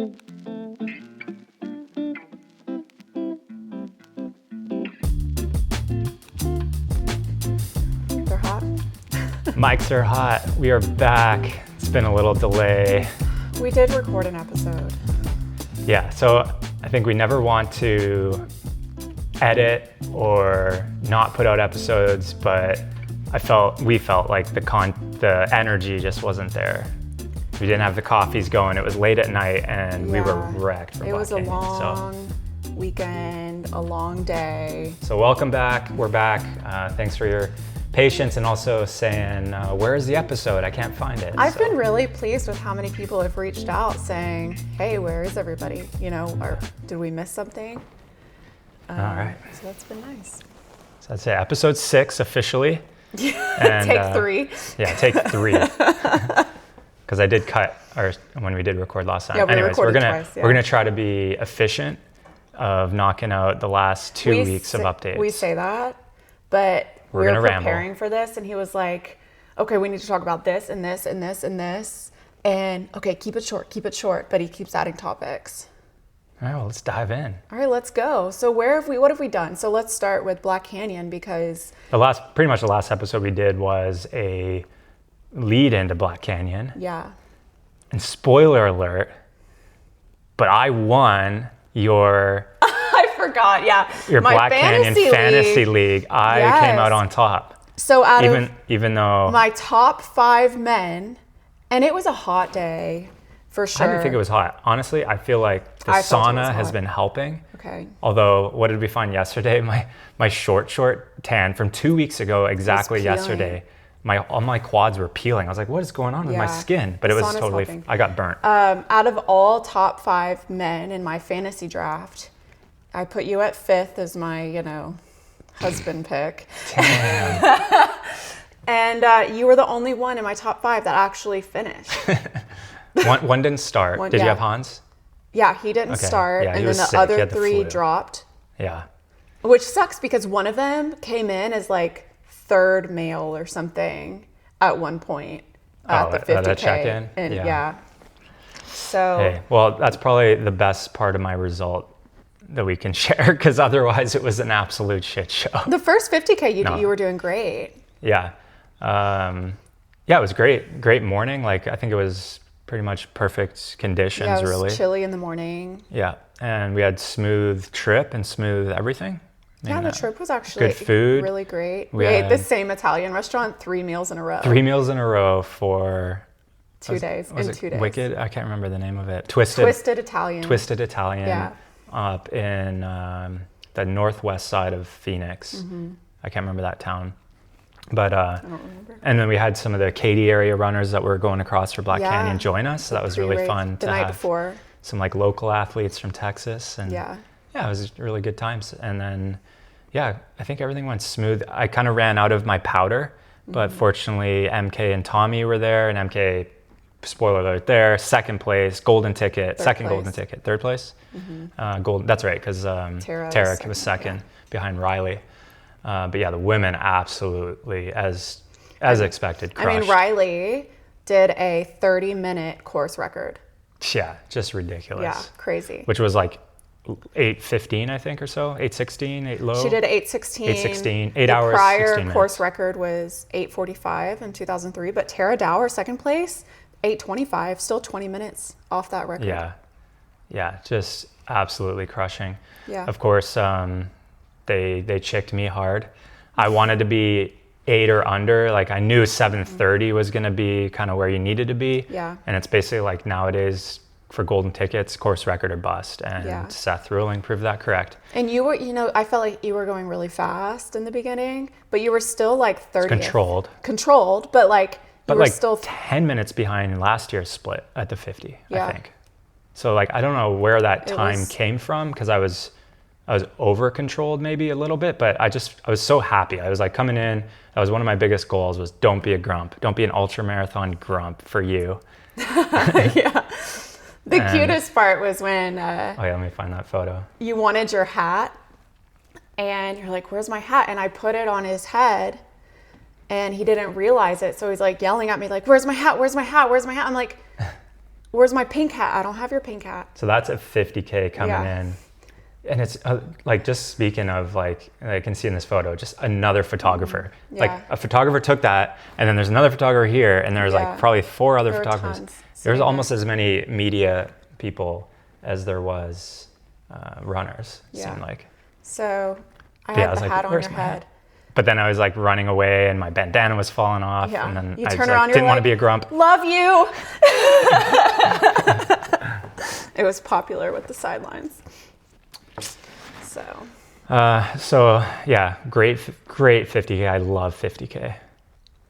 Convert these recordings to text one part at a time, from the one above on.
They're hot. Mics are hot. We are back. It's been a little delay. We did record an episode. Yeah, so I think we never want to edit or not put out episodes, but we felt like the energy just wasn't there. We didn't have the coffees going. It was late at night and we were wrecked from It was a Black Canyon, long weekend, a long day. So welcome back. We're back. Thanks for your patience and also saying, where's the episode? I can't find it. I've been really pleased with how many people have reached out saying, hey, where is everybody? You know, or did we miss something? All right. So that's been nice. So that's it. Episode 6 officially. And, take 3. Yeah, take 3. Because I did cut when we did record last time. Yeah, Anyways, we're gonna twice, yeah. we're gonna try to be efficient of knocking out the last 2 weeks of updates. We say that, but we're we gonna were preparing ramble for this, and he was like, "Okay, we need to talk about this and this and this and this, and okay, keep it short." But he keeps adding topics. All right, well, let's dive in. All right, let's go. So what have we done? So let's start with Black Canyon because Pretty much the last episode we did was a lead into Black Canyon. yeah. And spoiler alert, but I won your I forgot, yeah. your My Black Canyon Fantasy League. I came out on top. So even though my top 5 men, and it was a hot day for sure. I didn't think it was hot. Honestly, I feel like the sauna has been helping. Okay. Although, what did we find yesterday? My short tan from 2 weeks ago, exactly yesterday. All my quads were peeling. I was like, what is going on with my skin? But it was totally, helping. I got burnt. Out of all top 5 men in my fantasy draft, I put you at 5th as my, husband pick. Damn. And you were the only one in my top 5 that actually finished. One didn't start. Did you have Hans? Yeah, he didn't start. Yeah, and then the other 3 dropped. Yeah. Which sucks because one of them came in as like 3rd male or something at one point at the 50K. That check-in? And yeah. So. Hey, well, that's probably the best part of my result that we can share because otherwise it was an absolute shit show. The first 50K, you were doing great. Yeah. It was great. Great morning. Like, I think it was pretty much perfect conditions, yeah, it was really. Chilly in the morning. Yeah. And we had smooth trip and smooth everything. Yeah, the trip was actually good food. Really great. We ate the same Italian restaurant 3 meals in a row. 3 meals in a row for 2 days. Was in it 2 days. Wicked? I can't remember the name of it. Twisted Italian. Twisted Italian. Yeah. Up in the northwest side of Phoenix. Mm-hmm. I can't remember that town. But I don't remember. And then we had some of the Katy area runners that were going across for Black Canyon join us. So that was really fun the night before. Some like local athletes from Texas. And yeah, it was really good times. And then I think everything went smooth. I kind of ran out of my powder, but fortunately MK and Tommy were there, and MK, spoiler alert, there, 2nd place, golden ticket, golden ticket, 3rd place, gold. That's right, because Tara was second behind Riley. But yeah, the women absolutely, as expected, crushed. I mean, Riley did a 30-minute course record. Yeah, just ridiculous. Yeah, crazy. Which was like 8:15, I think, or so. 8:16, 8 low. She did 8:16. 8:16, 8 hours, 16 minutes. The prior course record was 8:45 in 2003, but Tara Dower, 2nd place, 8:25, still 20 minutes off that record. Yeah, just absolutely crushing. Yeah. Of course, they chicked me hard. I wanted to be 8 or under. Like, I knew 7:30 was going to be kind of where you needed to be. Yeah. And it's basically like nowadays for golden tickets, course record or bust. And Seth Ruling proved that correct. And you were, I felt like you were going really fast in the beginning, but you were still like 30th. Controlled, but like you were still 10 minutes behind last year's split at the 50, I think. So like, I don't know where that time came from, because I was over controlled maybe a little bit, but I was so happy. I was like coming in, that was one of my biggest goals, was don't be a grump. Don't be an ultra marathon grump for you. Yeah. The cutest part was when let me find that photo. You wanted your hat and you're like, where's my hat? And I put it on his head and he didn't realize it. So he's like yelling at me like, where's my hat? Where's my hat? Where's my hat? I'm like, Where's my pink hat? I don't have your pink hat. So that's a 50K coming in. And it's like, just speaking of, like, I can see in this photo, just another photographer. Like a photographer took that, and then there's another photographer here, and there's like probably 4 other photographers. There's almost as many media people as there was runners, seemed like. So I had the hat on your head. But then I was like running away and my bandana was falling off. And then you I turn around, didn't want to be a grump. Love you. It was popular with the sidelines. So yeah, great 50K. I love 50K.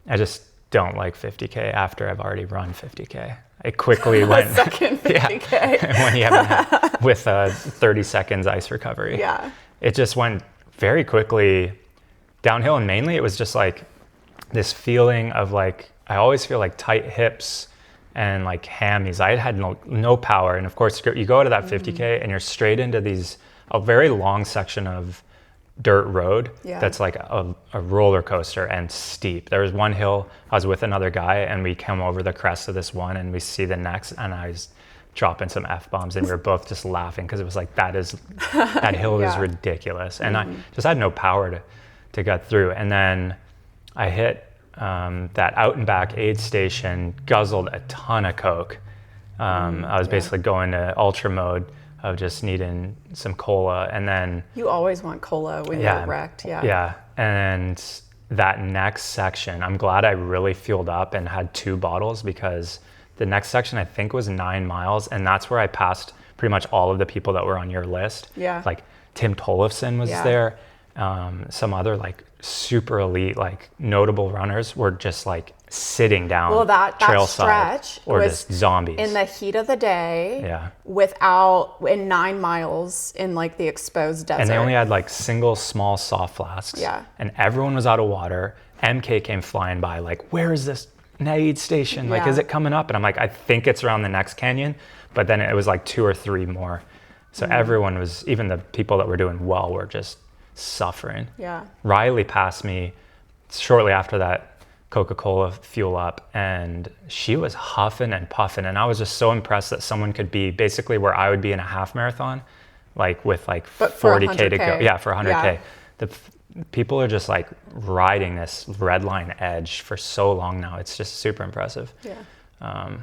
I just don't like 50K after I've already run 50K. It quickly went second 50K. when you haven't with 30 seconds ice recovery. Yeah. It just went very quickly downhill, and mainly it was just like this feeling of like, I always feel like tight hips and like hammies. I had no power. And of course you go to that 50K and you're straight into a very long section of dirt road that's like a roller coaster and steep. There was one hill, I was with another guy and we come over the crest of this one and we see the next, and I was dropping some F-bombs and we were both just laughing because it was like, that hill is ridiculous. And I just had no power to get through. And then I hit that out and back aid station, guzzled a ton of Coke. I was basically going to ultra mode of just needing some cola. And then you always want cola when you're wrecked. Yeah. And that next section, I'm glad I really fueled up and had 2 bottles, because the next section I think was 9 miles, and that's where I passed pretty much all of the people that were on your list. Yeah. Like Tim Tollefson was there. Some other like super elite, like notable runners were just like sitting down. Well, that stretch or was just zombies in the heat of the day. Yeah. In 9 miles in like the exposed desert. And they only had like single small soft flasks. Yeah. And everyone was out of water. MK came flying by like, where is this aid station? Like, is it coming up? And I'm like, I think it's around the next canyon. But then it was like 2 or 3 more. So everyone was, even the people that were doing well were just suffering. Yeah. Riley passed me shortly after that Coca-Cola fuel up, and she was huffing and puffing, and I was just so impressed that someone could be basically where I would be in a half marathon, like with like 40K to go. Yeah, for 100K. Yeah. The people are just like riding this red line edge for so long now. It's just super impressive. Yeah.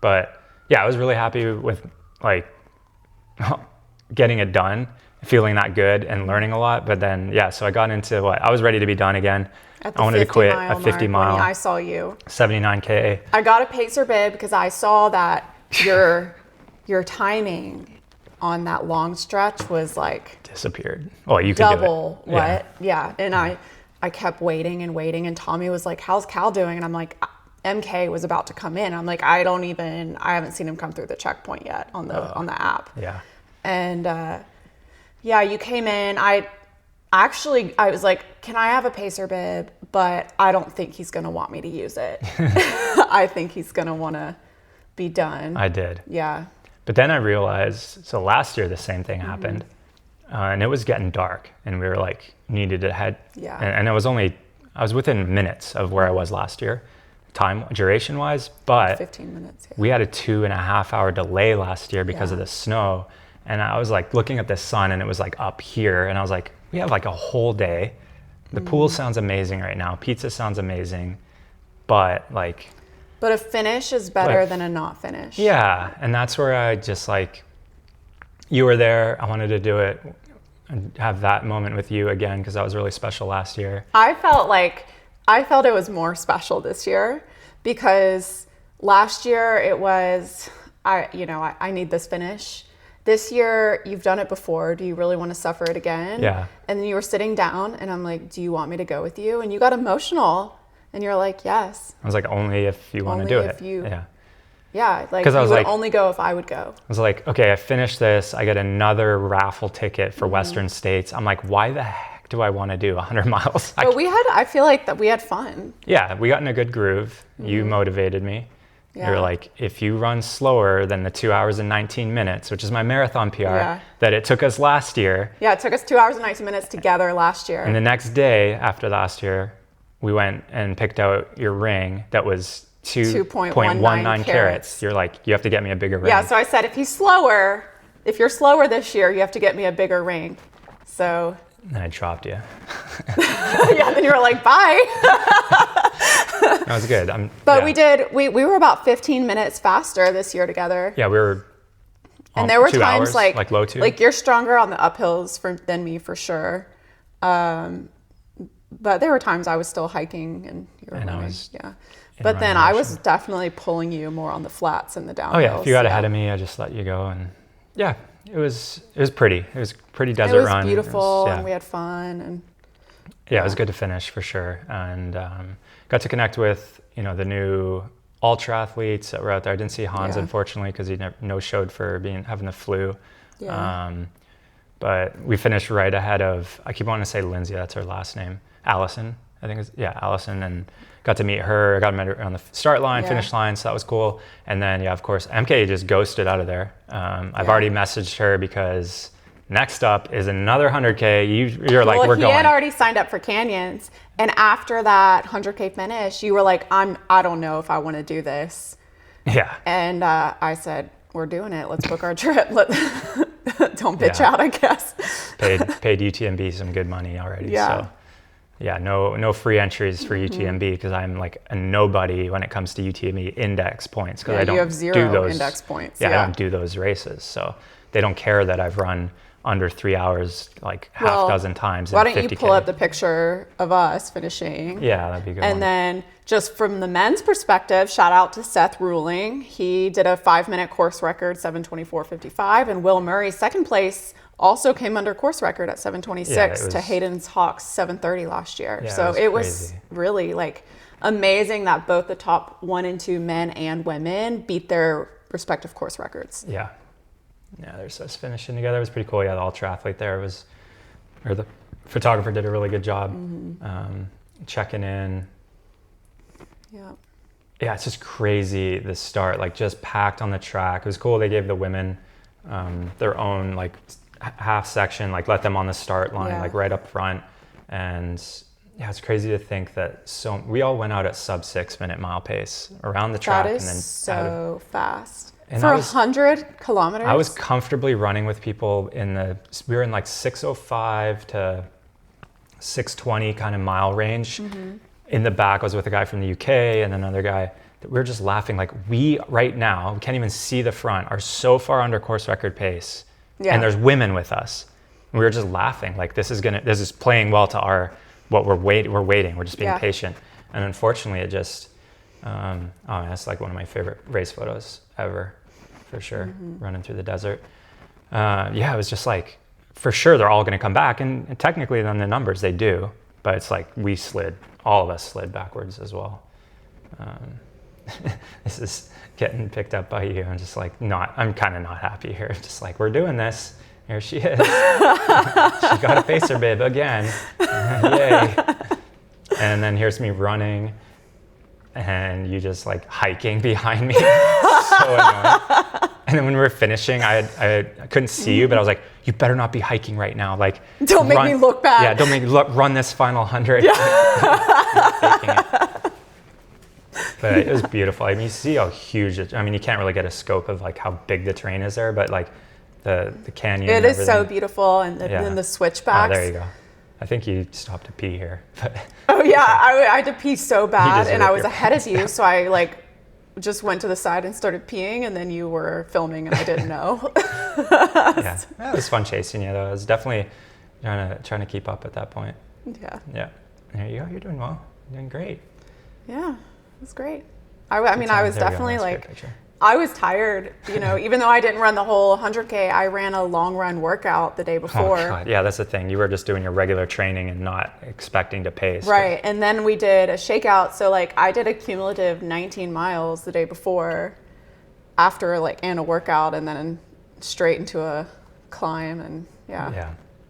But yeah, I was really happy with like getting it done, feeling that good and learning a lot. But then, so I got into I was ready to be done again. I wanted to quit a 50 mile. I saw you. 79K. I got a pacer bib because I saw that your timing on that long stretch was like disappeared. Oh, you could double do it. What? Yeah. And I kept waiting, and Tommy was like, "How's Cal doing?" And I'm like, MK was about to come in. I'm like, I haven't seen him come through the checkpoint yet on the app. Yeah. And you came in. I was like, can I have a pacer bib? But I don't think he's going to want me to use it. I think he's going to want to be done. I did. Yeah. But then I realized, so last year the same thing happened, and it was getting dark, and we were like, needed to head. Yeah. And I was within minutes of where I was last year, duration wise, but 15 minutes. Yeah. We had a 2.5 hour delay last year because of the snow. And I was like looking at the sun, and it was like up here, and I was like, we have like a whole day. The pool sounds amazing right now. Pizza sounds amazing, but a finish is better than a not finish. Yeah, and that's where I just like, you were there. I wanted to do it and have that moment with you again, because that was really special last year. I felt it was more special this year, because last year it was, I need this finish. This year, you've done it before. Do you really want to suffer it again? Yeah. And then you were sitting down, and I'm like, do you want me to go with you? And you got emotional, and you're like, yes. I was like, only if you want to do it. Yeah, like you would only go if I would go. I was like, okay, I finished this. I get another raffle ticket for Western States. I'm like, why the heck do I want to do 100 miles? But I feel like that we had fun. Yeah, we got in a good groove. You motivated me. Yeah. You're like, if you run slower than the 2 hours and 19 minutes, which is my marathon PR that it took us last year. Yeah, it took us 2 hours and 19 minutes together last year. And the next day after last year, we went and picked out your ring that was 2.19 carats. You're like, you have to get me a bigger ring. Yeah, so I said, if you're slower this year, you have to get me a bigger ring. So. And I dropped you. Yeah, then you were like, bye. That was good. But we were about 15 minutes faster this year together. Yeah, we were. And there were 2 times hours, like low 2. Like you're stronger on the uphills than me for sure. But there were times I was still hiking and you were running. Yeah. But then I was definitely pulling you more on the flats and the downhills. Oh yeah, if you got ahead of me, I just let you go, and yeah, it was pretty. It was pretty desert run. It was beautiful, and we had fun, and yeah, it was good to finish for sure, and got to connect with the new ultra athletes that were out there. I didn't see Hans unfortunately because he no-showed for having the flu. Yeah. But we finished right ahead of, I keep wanting to say Lindsay, that's her last name, Allison, I think Allison, and got to meet her. I got to meet her on the start line, finish line, so that was cool. And then, of course, MK just ghosted out of there. I've already messaged her because next up is another 100K. You're like, we're going. He had already signed up for Canyons. And after that 100K finish, you were like, I don't know if I want to do this. Yeah. And I said, we're doing it. Let's book our trip. Don't bitch out, I guess. Paid UTMB some good money already. Yeah. So. Yeah, no free entries for UTMB because I'm like a nobody when it comes to UTMB index points because I don't you have zero do those index points. Yeah, I don't do those races, so they don't care that I've run under 3 hours like half dozen times. Why don't you pull up the picture of us finishing? Yeah, that'd be good. And then just from the men's perspective, shout out to Seth Ruling. He did a 5-minute course record, 7:24:55, and Will Murray, second place, also came under course record at 7:26 to Hayden's Hawks 7:30 last year. Yeah, so it was really like amazing that both the top 1 and 2 men and women beat their respective course records. Yeah, there's us finishing together. It was pretty cool. Yeah, the ultra athlete there the photographer did a really good job checking in. Yeah, it's just crazy, the start, like just packed on the track. It was cool. They gave the women their own like half section, like let them on the start line, like right up front. And yeah, it's crazy to think that we all went out at sub 6 minute mile pace around the track. That is and then so fast. And for 100 kilometers? I was comfortably running with people we were in like 6:05 to 6:20 kind of mile range. In the back, I was with a guy from the UK and another guy that we were just laughing. Like we can't even see the front, are so far under course record pace. Yeah. And there's women with us. And we were just laughing. Like this is playing well to what we're waiting. We're just being patient. And unfortunately it just, that's like one of my favorite race photos ever, for sure. Running through the desert. It was just like, for sure they're all going to come back. And technically on the numbers they do, but it's like all of us slid backwards as well. This is getting picked up by you. I'm just like I'm kind of not happy here. Just like, we're doing this. Here she is. She got a pacer bib again. Yay. And then here's me running and you just like hiking behind me. So annoying. And then when we were finishing, I couldn't see you, but I was like, you better not be hiking right now. Like, don't make me look bad. Yeah, don't make me run this final 100. But it was beautiful. I mean, you see how huge you can't really get a scope of like how big the terrain is there, but like the canyon. It is so beautiful, and then the switchbacks. Oh, there you go. I think you stopped to pee here. Oh yeah, I had to pee so bad, and I was ahead of you, so I like just went to the side and started peeing, and then you were filming, and I didn't know. It was fun chasing you though. I was definitely trying to keep up at that point. Yeah. There you go. You're doing well. You're doing great. Yeah, it was great. I was definitely like, I was tired, even though I didn't run the whole 100K, I ran a long run workout the day before. Oh, God. Yeah, that's the thing. You were just doing your regular training and not expecting to pace. Right. And then we did a shakeout. So like I did a cumulative 19 miles the day before after and a workout, and then straight into a climb, and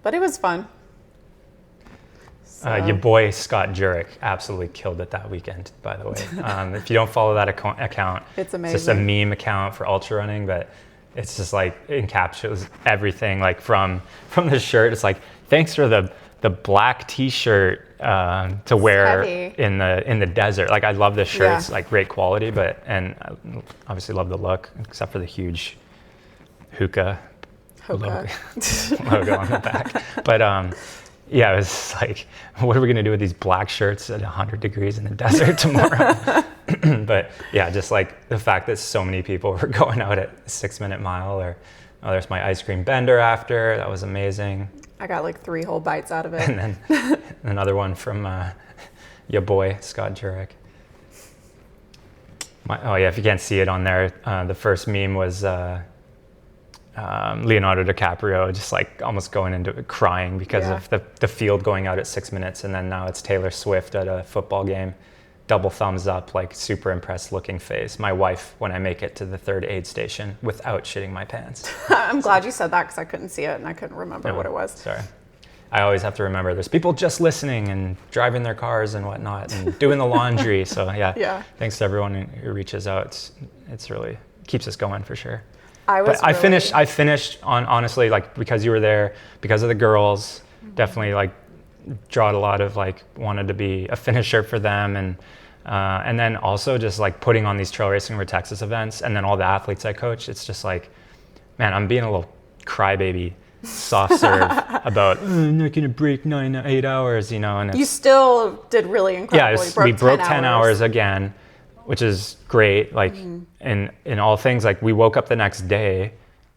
but it was fun. Your boy Scott Jurek absolutely killed it that weekend, by the way. If you don't follow that account, it's amazing. It's just a meme account for ultra running, but it's just like encapsulates everything. Like from the shirt, it's like, thanks for the the black t-shirt to wear heavy. in the desert. Like, I love this shirt. Yeah. It's like great quality, and I obviously love the look, except for the huge hookah logo on the back. But yeah, it was like, what are we gonna do with these black shirts at 100 degrees in the desert tomorrow? But yeah, just like the fact that so many people were going out at a 6-minute mile, or there's my ice cream bender after. That was amazing. I got like 3 whole bites out of it. And then another one from your boy, Scott Jurek. Oh yeah, if you can't see it on there, the first meme was Leonardo DiCaprio just like almost going into it, crying because of the field going out at 6 minutes, and then now it's Taylor Swift at a football game. Double thumbs up, like super impressed looking face. My wife when I make it to the 3rd aid station without shitting my pants. I'm glad you said that because I couldn't see it and I couldn't remember what it was. Sorry. I always have to remember there's people just listening and driving their cars and whatnot and doing the laundry. So yeah. Thanks to everyone who reaches out. It's really keeps us going for sure. I finished on, honestly, like, because you were there, because of the girls, definitely like drawed a lot of like, wanted to be a finisher for them, and then also just like putting on these trail racing over Texas events, and then all the athletes I coach, it's just like, man, I'm being a little crybaby, soft serve about I'm not gonna break 8 hours, and you still did really incredible. Yeah, we broke 10 hours again, which is great. Like in all things, like we woke up the next day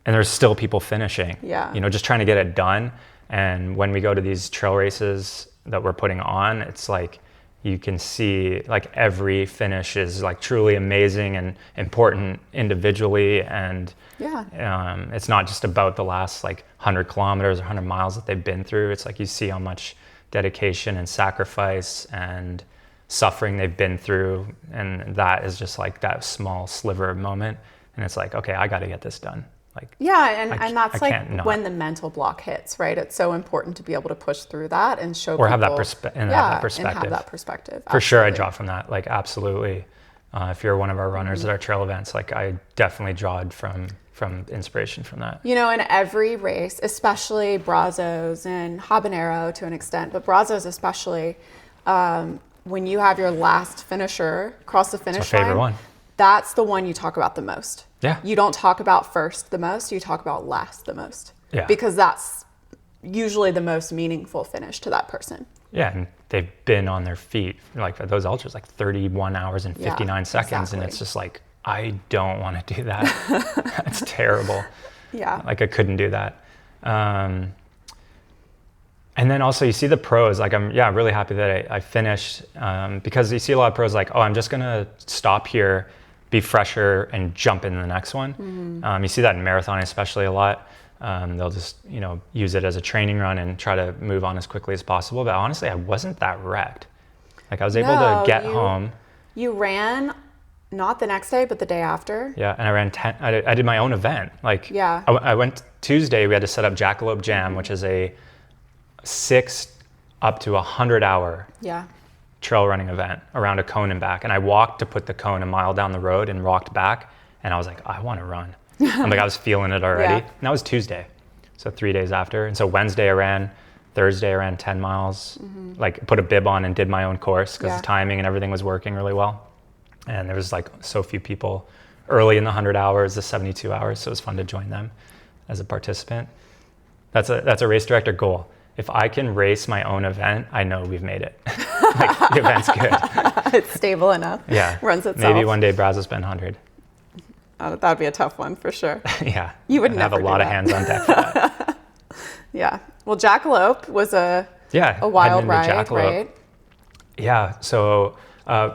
and there's still people finishing, just trying to get it done. And when we go to these trail races that we're putting on, it's like, you can see like every finish is like truly amazing and important individually. And it's not just about the last like 100 kilometers or 100 miles that they've been through. It's like, you see how much dedication and sacrifice and suffering they've been through, and that is just like that small sliver of moment, and it's like, okay, I got to get this done. Like, and that's like when the mental block hits, right? It's so important to be able to push through that and show people, have that perspective. And have that perspective. For sure, I draw from that. Like, absolutely. If you're one of our runners at our trail events, like, I definitely drawed from inspiration from that. In every race, especially Brazos and Habanero to an extent, but Brazos especially, when you have your last finisher cross the finish line, favorite one. That's the one you talk about the most. Yeah. You don't talk about first the most, you talk about last the most. Yeah. Because that's usually the most meaningful finish to that person. Yeah, and they've been on their feet, like for those ultras, like 31 hours and 59 seconds. Exactly. And it's just like, I don't want to do that. That's terrible. Yeah. Like, I couldn't do that. And then also you see the pros, like I'm really happy that I finished, because you see a lot of pros like, oh, I'm just gonna stop here, be fresher and jump into the next one. Mm-hmm. You see that in marathon especially a lot. They'll just, use it as a training run and try to move on as quickly as possible. But honestly, I wasn't that wrecked. Like, I was able to get home. You ran not the next day, but the day after. Yeah, and I ran I did my own event. Like, I went Tuesday, we had to set up Jackalop Jam, which is a 6 up to 100 hour trail running event around a cone and back. And I walked to put the cone a mile down the road and walked back. And I was like, I want to run. I'm like, I was feeling it already. And that was Tuesday. So 3 days after. And so Wednesday I ran, Thursday I ran 10 miles, like put a bib on and did my own course because the timing and everything was working really well. And there was like so few people early in the 100 hours, the 72 hours. So it was fun to join them as a participant. That's a race director goal. If I can race my own event, I know we've made it. Like, the event's good. It's stable enough. Yeah. Runs itself. Maybe one day Brazos Bend 100. That would be a tough one for sure. Yeah. You would never have a lot of hands on deck for that. Yeah. Well, Jackalope was a wild ride, right? Yeah. So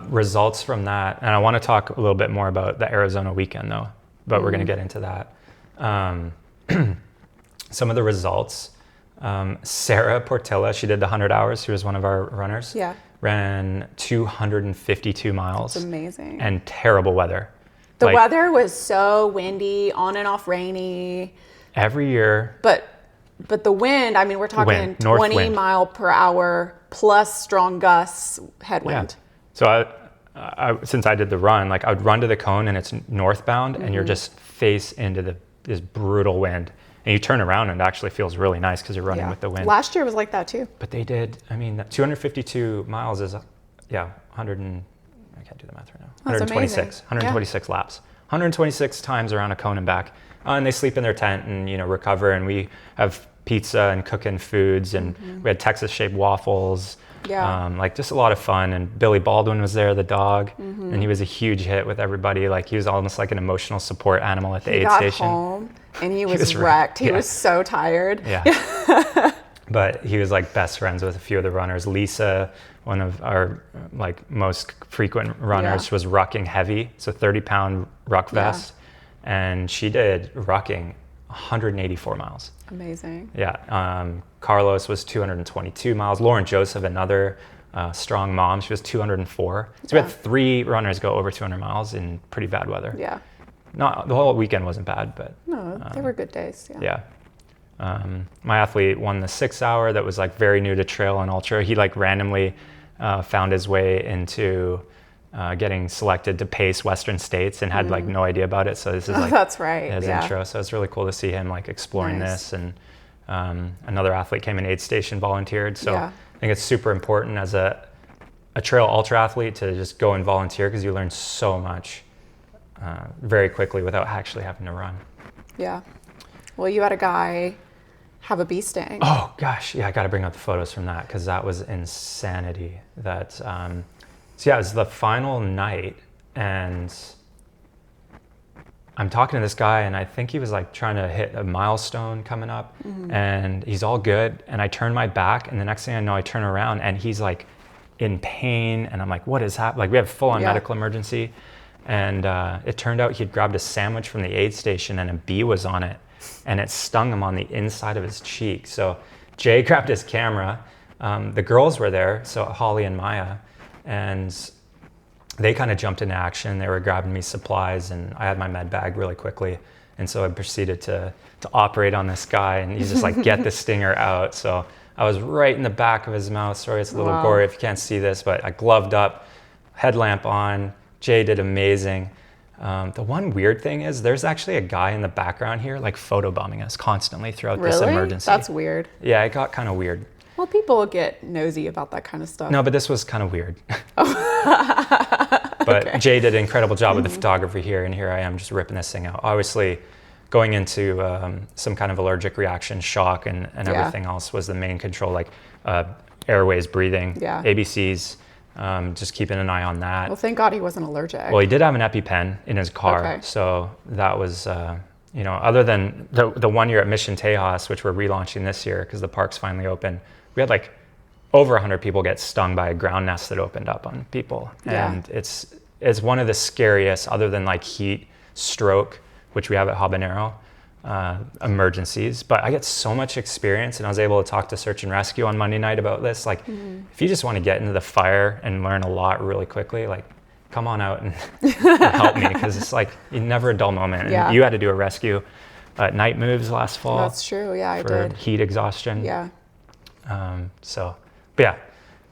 results from that, and I want to talk a little bit more about the Arizona weekend though, but we're going to get into that. Some of the results. Sarah Portilla, she did the 100 hours. She was one of our runners. Yeah. Ran 252 miles. That's amazing. And terrible weather. The weather was so windy, on and off rainy. Every year. But the wind, I mean, we're talking 20 mile per hour plus strong gusts headwind. Yeah. So I since I did the run, like I would run to the cone and it's northbound and you're just face into this brutal wind. And you turn around and it actually feels really nice because you're running with the wind. Last year was like that too. But they did, I mean, 252 miles is, 100 and, I can't do the math right now. That's 126, amazing. 126 laps. 126 times around a cone and back. And they sleep in their tent and, recover. And we have pizza and cooking foods, and we had Texas-shaped waffles. Yeah. Like just a lot of fun. And Billy Baldwin was there, the dog, and he was a huge hit with everybody. Like he was almost like an emotional support animal at the aid station. He got home and he was wrecked. He was so tired. Yeah. But he was like best friends with a few of the runners. Lisa, one of our like most frequent runners, was rucking heavy, so 30-pound ruck vest, and she did rucking 184 miles. Amazing. Yeah. Carlos was 222 miles. Lauren Joseph, another strong mom, she was 204. So we had 3 runners go over 200 miles in pretty bad weather. Yeah. Not the whole weekend wasn't bad, but no, they were good days. Yeah. My athlete won the 6 hour that was like very new to trail and ultra. He like randomly found his way into getting selected to pace Western States and had like no idea about it. So this is like that's right. his intro. So it's really cool to see him like exploring this. And another athlete came in aid station, volunteered. So I think it's super important as a trail ultra athlete to just go and volunteer, because you learn so much very quickly without actually having to run. Yeah. Well, you had a guy have a bee sting. Oh gosh, yeah, I got to bring up the photos from that, because that was insanity. That so yeah, it was the final night, and I'm talking to this guy, and I think he was like trying to hit a milestone coming up, and he's all good. And I turn my back, and the next thing I know, I turn around, and he's like in pain, and I'm like, what is happening? Like we have full-on medical emergency, and it turned out he'd grabbed a sandwich from the aid station, and a bee was on it. And it stung him on the inside of his cheek. So Jay grabbed his camera. The girls were there, so Holly and Maya, and they kind of jumped into action. They were grabbing me supplies, and I had my med bag really quickly. And so I proceeded to operate on this guy, and he's just like, get the stinger out. So I was right in the back of his mouth. Sorry, it's a little gory if you can't see this, but I gloved up, headlamp on. Jay did amazing. The one weird thing is there's actually a guy in the background here like photobombing us constantly throughout this emergency. That's weird. Yeah, it got kind of weird. Well, people get nosy about that kind of stuff. No, but this was kind of weird. But Jay did an incredible job with the photography here, and here I am just ripping this thing out. Obviously, going into some kind of allergic reaction, shock, and everything else was the main control, like airways, breathing, ABCs. Just keeping an eye on that. Well, thank God he wasn't allergic. Well, he did have an EpiPen in his car, so that was, other than the 1 year at Mission Tejas, which we're relaunching this year because the park's finally open, we had like over 100 people get stung by a ground nest that opened up on people, and it's one of the scariest, other than like heat, stroke, which we have at Habanero, emergencies. But I get so much experience, and I was able to talk to search and rescue on Monday night about this. Like if you just want to get into the fire and learn a lot really quickly, like come on out and help me, because it's like never a dull moment. And you had to do a rescue at Night Moves last fall. That's true. Yeah, I did. For heat exhaustion. Yeah. But yeah,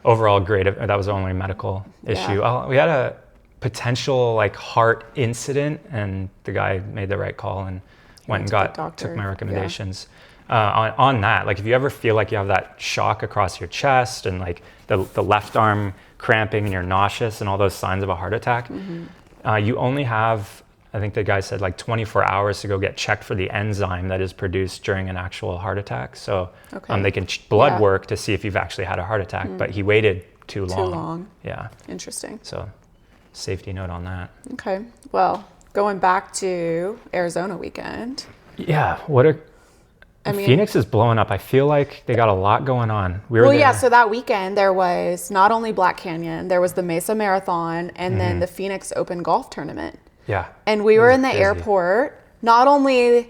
overall great. That was the only medical issue. We had a potential like heart incident, and the guy made the right call and went and took my recommendations. On that, like if you ever feel like you have that shock across your chest and like the left arm cramping and you're nauseous and all those signs of a heart attack, you only have, I think the guy said, like 24 hours to go get checked for the enzyme that is produced during an actual heart attack. So they can blood work to see if you've actually had a heart attack, but he waited too long. Too long. Yeah. Interesting. So safety note on that. Okay. Well, going back to Arizona weekend. Yeah. Phoenix is blowing up. I feel like they got a lot going on. So that weekend there was not only Black Canyon, there was the Mesa Marathon, and then the Phoenix Open Golf Tournament. Yeah. And we were in the airport, not only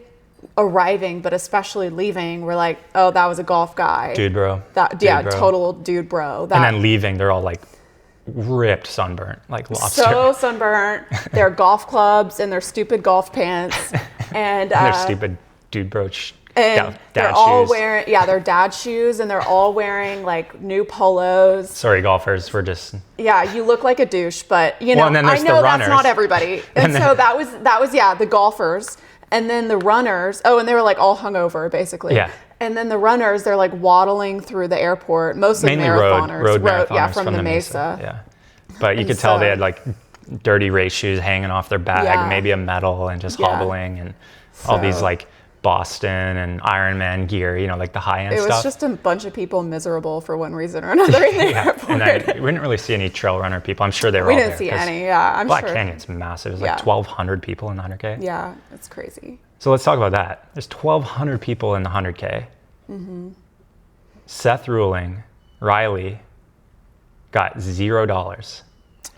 arriving, but especially leaving. We're like, oh, that was a golf guy. Dude, bro. Total dude, bro. And then leaving, they're all like ripped, sunburnt, like lobster. So sunburnt. Their golf clubs and their stupid golf pants. And their stupid dude, bro. And they're all wearing, their dad shoes, and they're all wearing like new polos. Sorry, golfers, we're just. Yeah, you look like a douche, but and then there's I know the runners. That's not everybody. And so that was the golfers. And then the runners, and they were like all hungover basically. Yeah. And then the runners, they're like waddling through the airport, mostly Mainly marathoners. road marathoners from the Mesa. Yeah. But you could tell they had like dirty race shoes hanging off their bag, maybe a medal, and just hobbling, and all these like Boston and Ironman gear, like the high-end stuff. It was just a bunch of people miserable for one reason or another in the airport. And we didn't really see any trail runner people. I'm sure they were all there. We didn't see any, I'm Black sure. Canyon's massive. It was like 1,200 people in the 100K. Yeah, it's crazy. So let's talk about that. There's 1,200 people in the 100K. Mm-hmm. Seth Ruling, Riley, got $0.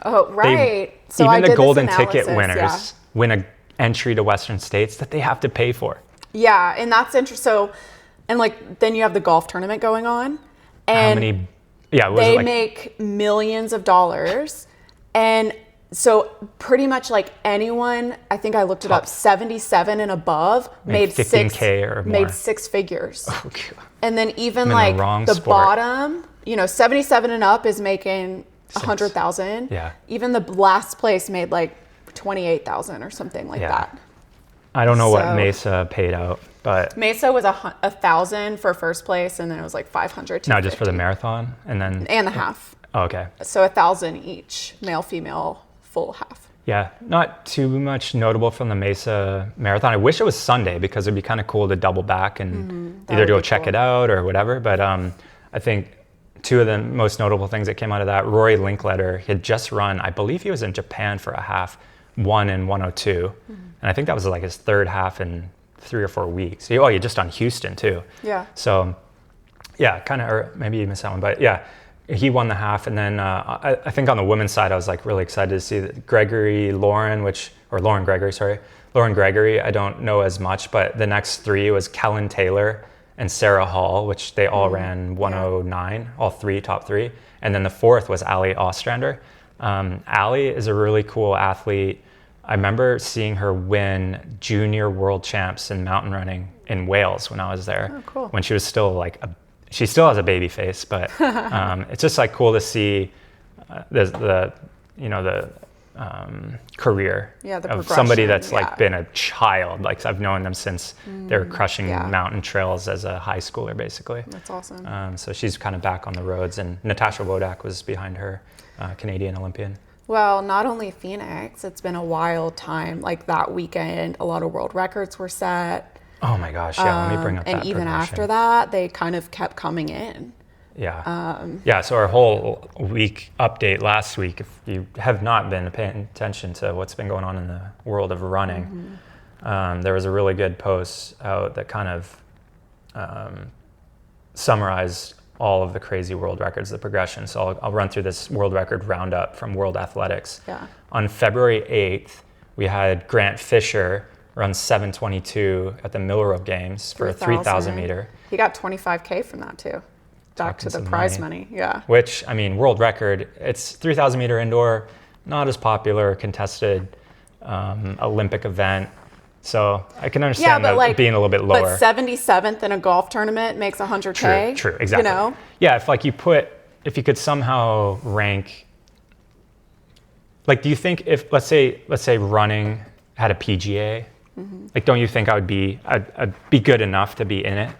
Oh, right. So even the golden ticket winners win an entry to Western States that they have to pay for. Yeah, and that's interesting. So, and like then you have the golf tournament going on, and how many? Yeah, they make millions of dollars, and so pretty much like anyone, I think I looked it up, 77 and above made 15K or more. Made six figures. Oh, God. And then even like the bottom, 77 and up is making 100,000. Yeah. Even the last place made like 28,000 or something like that. I don't know what Mesa paid out, but Mesa was 1,000 for first place, and then it was like 500. No, just for the marathon, and the half. Oh, okay. So 1,000 each, male, female, full half. Yeah, not too much notable from the Mesa Marathon. I wish it was Sunday because it'd be kind of cool to double back and either go check it out or whatever. But I think two of the most notable things that came out of that, Rory Linkletter had just run, I believe he was in Japan for a half, won in 102. And I think that was like his third half in 3 or 4 weeks. You just done Houston too. Yeah. So yeah, kind of, or maybe you missed that one, but yeah, he won the half. And then I think on the women's side, I was like really excited to see that Lauren Gregory, I don't know as much, but the next three was Kellen Taylor and Sarah Hall, which they all ran 109, all three, top three. And then the fourth was Ali Ostrander. Ali is a really cool athlete. I remember seeing her win junior world champs in mountain running in Wales when I was there. Oh, cool. When she was still she still has a baby face, but it's just like cool to see the career of somebody that's like been a child. Like I've known them since they were crushing mountain trails as a high schooler, basically. That's awesome. So she's kind of back on the roads, and Natasha Wodak was behind her, Canadian Olympian. Well, not only Phoenix, it's been a wild time. Like that weekend, a lot of world records were set. Oh my gosh, yeah, let me bring up that and even after that, they kind of kept coming in. Yeah. So our whole week update last week, if you have not been paying attention to what's been going on in the world of running, there was a really good post out that kind of summarized all of the crazy world records, the progression. So I'll run through this world record roundup from World Athletics. Yeah. On February 8th, we had Grant Fisher run 7:22 at the Millroad Games for a 3,000 meter. He got 25K from that too. Back to the prize money. Yeah. Which, I mean, world record, it's 3,000 meter indoor, not as popular, contested Olympic event. So I can understand that being a little bit lower. But 77th in a golf tournament makes 100K. True, exactly. Yeah, if you could somehow rank, like, do you think if, let's say running had a PGA, like, don't you think I'd be good enough to be in it?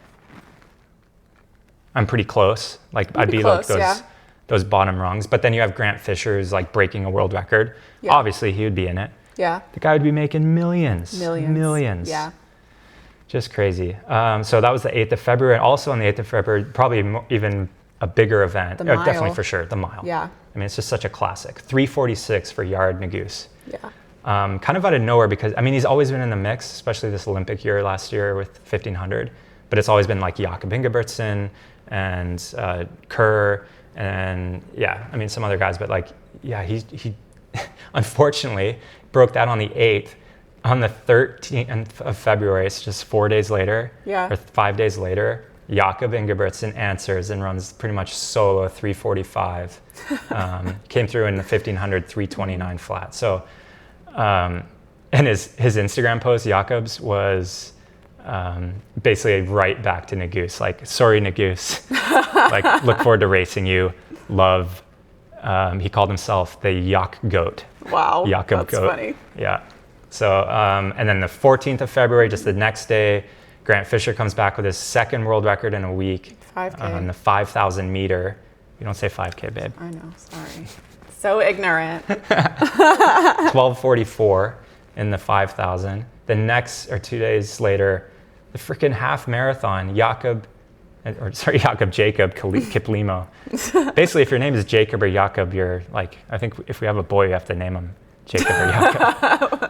I'm pretty close. Like, I'd be close, like those bottom rungs. But then you have Grant Fisher who's like breaking a world record. Yeah. Obviously, he would be in it. Yeah. The guy would be making millions. Yeah. Just crazy. So that was the 8th of February. And also on the 8th of February, probably even a bigger event. The mile. Definitely for sure, the mile. Yeah. I mean, it's just such a classic. 3:46 for Yard Nagus. Yeah. Kind of out of nowhere because, I mean, he's always been in the mix, especially this Olympic year last year with 1,500. But it's always been like Jakob Ingebrigtsen and Kerr and, some other guys. But, like, yeah, he unfortunately broke that on the 8th. On the 13th of February, it's just 4 days later, or 5 days later, Jakob Ingebrigtsen answers and runs pretty much solo 3:45. Came through in the 1,500, 3:29 flat. So, and his Instagram post, Jakob's, was basically right back to Nagus. Like, sorry, Nagus. Like, look forward to racing you. Love. He called himself the Yak Goat. Wow, Jakob that's Goat. funny. Yeah. So, and then the 14th of February, just the next day, Grant Fisher comes back with his second world record in a week. 5K. On the 5,000 meter. You don't say 5K, babe. I know, sorry. So ignorant. 12:44 in the 5,000. The next, or 2 days later, the freaking half marathon, Jakob Kiplimo. Basically, if your name is Jacob or Jakob, you're like, I think if we have a boy, we have to name him Jacob or Jakob.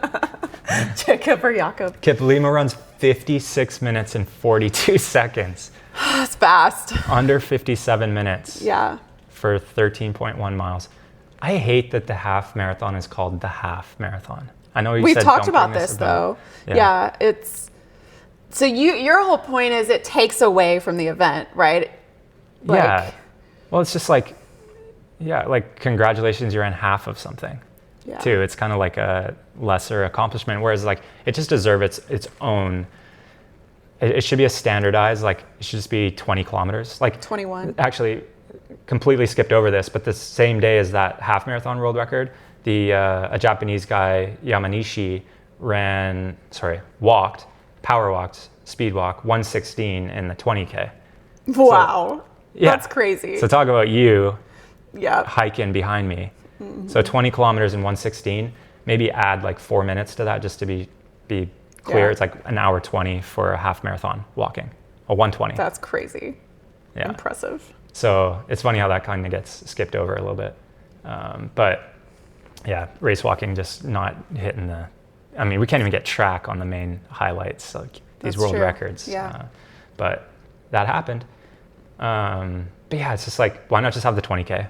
Jacob or Jakob. Kiplimo runs 56 minutes and 42 seconds. That's fast. Under 57 minutes. Yeah. For 13.1 miles. I hate that the half marathon is called the half marathon. I know We've said talked don't about bring this up. though. Yeah, it's so your whole point is it takes away from the event, right? Yeah. Well, it's just like, like congratulations, you're in half of something. Yeah. Too. It's kind of like a lesser accomplishment, whereas like it just deserves its own. It should be a standardized, like it should just be 20 kilometers. Like 21. Actually, completely skipped over this, but the same day as that half marathon world record, a Japanese guy, Yamanishi, power walked, speed walk, 116 in the 20K. Wow. So, yeah. That's crazy. So talk about you yeah. hiking behind me. Mm-hmm. So 20 kilometers in 116, maybe add like 4 minutes to that just to be clear. Yeah. It's like an hour 20 for a half marathon walking, a 120. That's crazy. Yeah. Impressive. So it's funny how that kind of gets skipped over a little bit. But yeah, race walking just not hitting we can't even get track on the main highlights, like these That's world true. records. Yeah. But that happened. But yeah, it's just like, why not just have the 20K?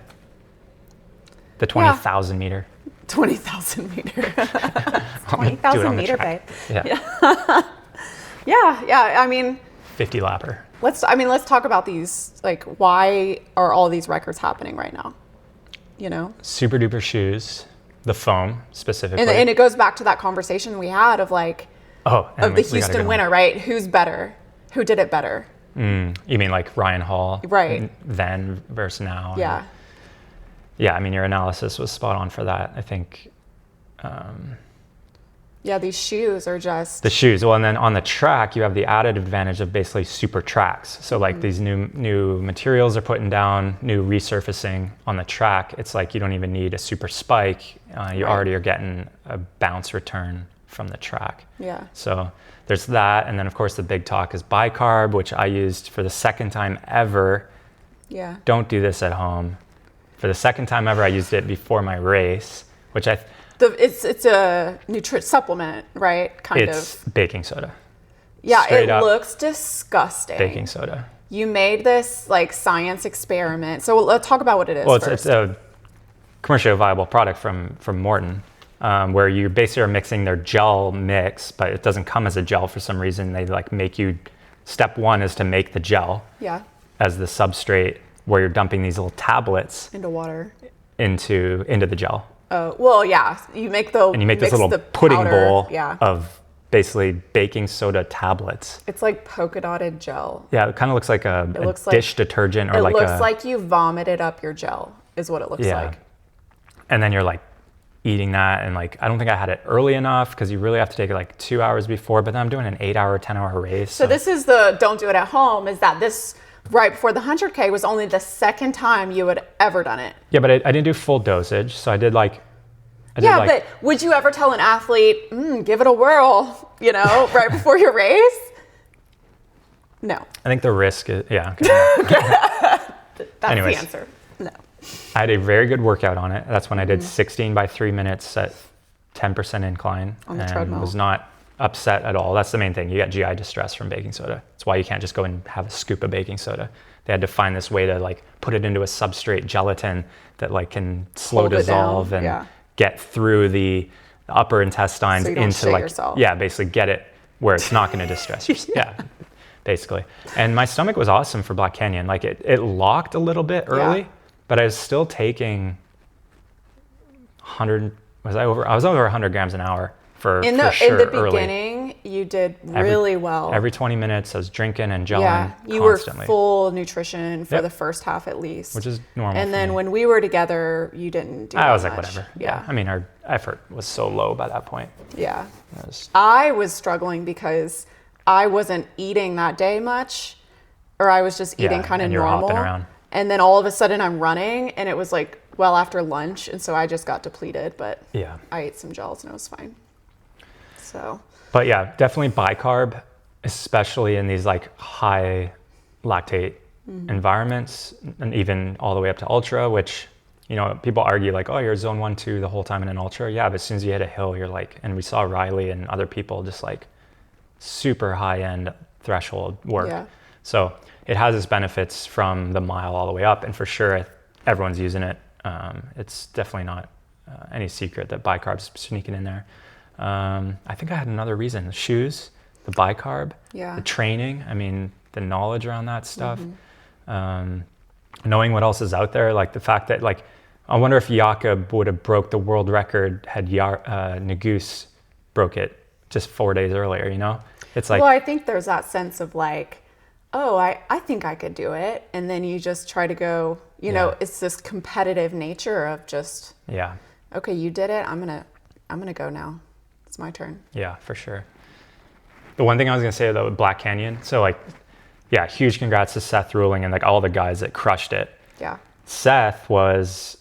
The 20,000 meter. 20,000 meter. 20,000 meter, babe. Yeah. Yeah. I mean, 50 lapper. Let's talk about these. Like, why are all these records happening right now? You know? Super duper shoes, the foam specifically. And it goes back to that conversation we had of like, of the Houston winner, right? Who's better? Who did it better? You mean like Ryan Hall? Right. Then versus now. Yeah. Yeah, I mean, your analysis was spot on for that. I think. Yeah, these shoes are just... The shoes. Well, and then on the track, you have the added advantage of basically super tracks. So like these new materials are putting down, new resurfacing on the track. It's like you don't even need a super spike. You already are getting a bounce return from the track. Yeah. So there's that. And then, of course, the big talk is bi-carb, which I used for the second time ever. Yeah. Don't do this at home. For the second time ever, I used it before my race, which it's a supplement, right? It's baking soda. Yeah, Straight it up looks disgusting. Baking soda. You made this like science experiment. So let's talk about what it is. Well, first. it's a commercially viable product from Morton, where you basically are mixing their gel mix, but it doesn't come as a gel for some reason. They like make you. Step one is to make the gel. Yeah. As the substrate, where you're dumping these little tablets into water. Into the gel. Oh, well, yeah. You make this little pudding powder, bowl yeah. of basically baking soda tablets. It's like polka dotted gel. Yeah, it kind of looks like a dish detergent or like it looks like you vomited up your gel is what it looks like. And then you're like eating that, and like I don't think I had it early enough because you really have to take it like 2 hours before, but then I'm doing an 8-hour, 10-hour race. So this is the don't do it at home, is that this right before the 100K was only the second time you had ever done it. Yeah, but I didn't do full dosage. So I did like... but would you ever tell an athlete, give it a whirl, right before your race? No. I think the risk is... Yeah. Okay. That's the answer. No. I had a very good workout on it. That's when I did 16 by 3 minutes at 10% incline. On the treadmill. Was not upset at all. That's the main thing. You get GI distress from baking soda. That's why you can't just go and have a scoop of baking soda. They had to find this way to like put it into a substrate gelatin that like can slow dissolve and get through the upper intestines so you don't into shit like yourself. Basically get it where it's not going to distress you. Basically. And my stomach was awesome for Black Canyon. Like it locked a little bit early, but I was still taking 100. I was over 100 grams an hour. For in the sure beginning, you did really well. Every 20 minutes, I was drinking and gelling you constantly. were full nutrition for the first half at least. Which is normal. And then when we were together, you didn't do that I was much. like, whatever. Yeah. I mean, our effort was so low by that point. Yeah. I was struggling because I wasn't eating that day much, or I was just eating kind of normal. Hopping around. And then all of a sudden I'm running, and it was like well after lunch, and so I just got depleted, but I ate some gels and it was fine. So. But yeah, definitely bi-carb, especially in these like high lactate environments, and even all the way up to ultra, which, you know, people argue like, oh, you're zone 1, 2 the whole time in an ultra. Yeah, but as soon as you hit a hill, you're like, and we saw Riley and other people just like super high end threshold work. Yeah. So it has its benefits from the mile all the way up, and for sure everyone's using it. It's definitely not any secret that bi-carb's sneaking in there. I think I had another reason: the shoes, the bi-carb, the training. I mean, the knowledge around that stuff, knowing what else is out there. Like the fact that, like, I wonder if Jakob would have broke the world record had Nagus broke it just 4 days earlier. You know, it's like. Well, I think there's that sense of like, oh, I think I could do it, and then you just try to go. You know, it's this competitive nature of just. Yeah. Okay, you did it. I'm gonna go now. It's my turn. Yeah, for sure. The one thing I was gonna say though, Black Canyon. So like, yeah, huge congrats to Seth Ruling and like all the guys that crushed it. Yeah. Seth was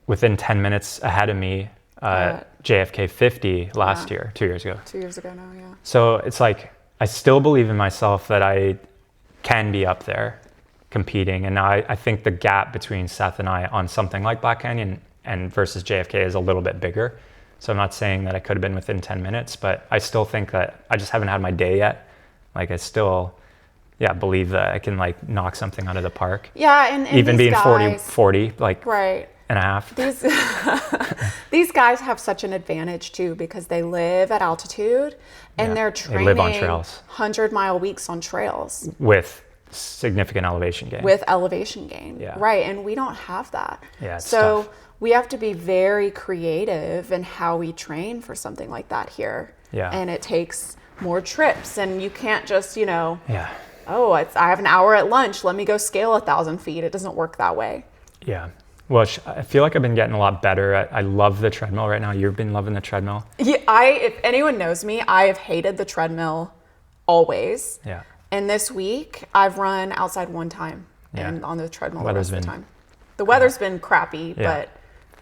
within 10 minutes ahead of me at JFK 50 last year, 2 years ago. 2 years ago now, yeah. So it's like, I still believe in myself that I can be up there competing. And now I think the gap between Seth and I on something like Black Canyon and versus JFK is a little bit bigger. So I'm not saying that I could have been within 10 minutes, but I still think that I just haven't had my day yet. Like I still, believe that I can like knock something out of the park. Yeah, and even being guys, 40, like right. and a half. These guys have such an advantage too, because they live at altitude and they're training. They live on trails. 100-mile weeks on trails. With significant elevation gain. Yeah. Right, and we don't have that. Yeah, so tough. We have to be very creative in how we train for something like that here. Yeah. And it takes more trips, and you can't just, I have an hour at lunch, let me go scale 1,000 feet. It doesn't work that way. Yeah. Well, I feel like I've been getting a lot better. I love the treadmill right now. You've been loving the treadmill. Yeah, if anyone knows me, I have hated the treadmill always. Yeah. And this week, I've run outside one time and on the treadmill the rest of the time. The weather's been crappy, but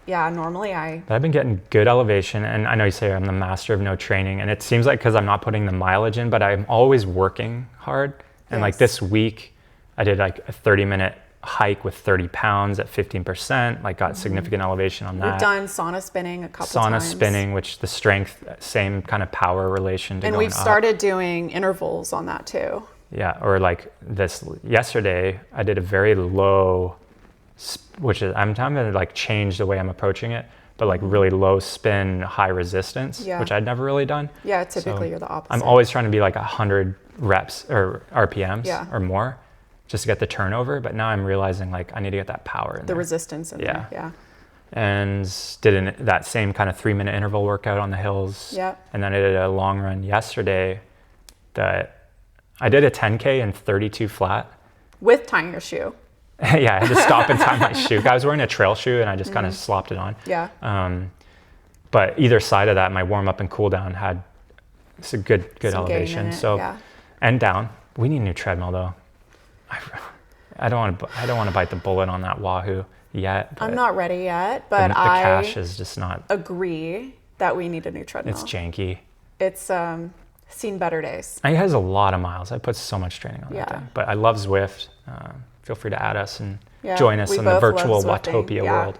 normally But I've been getting good elevation, and I know you say I'm the master of no training, and it seems like because I'm not putting the mileage in, but I'm always working hard. And like this week, I did like a 30-minute hike with 30 pounds at 15%, like got significant elevation on that. We've done sauna spinning a couple times. Sauna spinning, which the strength, same kind of power relation to and going we've started doing intervals on that too. Yeah, or like yesterday, I did a very low, which is, I'm trying to like change the way I'm approaching it, but like really low spin, high resistance, which I'd never really done. Yeah, typically you're the opposite. I'm always trying to be like 100 reps or RPMs or more just to get the turnover. But now I'm realizing like I need to get that power in the resistance in there. Yeah. And did that same kind of 3-minute interval workout on the hills. Yeah. And then I did a long run yesterday that I did a 10K in 32 flat. With tying your shoe. Yeah, I had to stop and tie my shoe. I was wearing a trail shoe and I just kind of slopped it on. Yeah. But either side of that, my warm up and cool down had some good elevation. So and down. We need a new treadmill though. I don't want to bite the bullet on that Wahoo yet. I'm not ready yet, but the cash is just not. Agree that we need a new treadmill. It's janky. It's seen better days. It has a lot of miles. I put so much training on that thing. But I love Zwift. Feel free to add us and join us in the virtual Watopia world.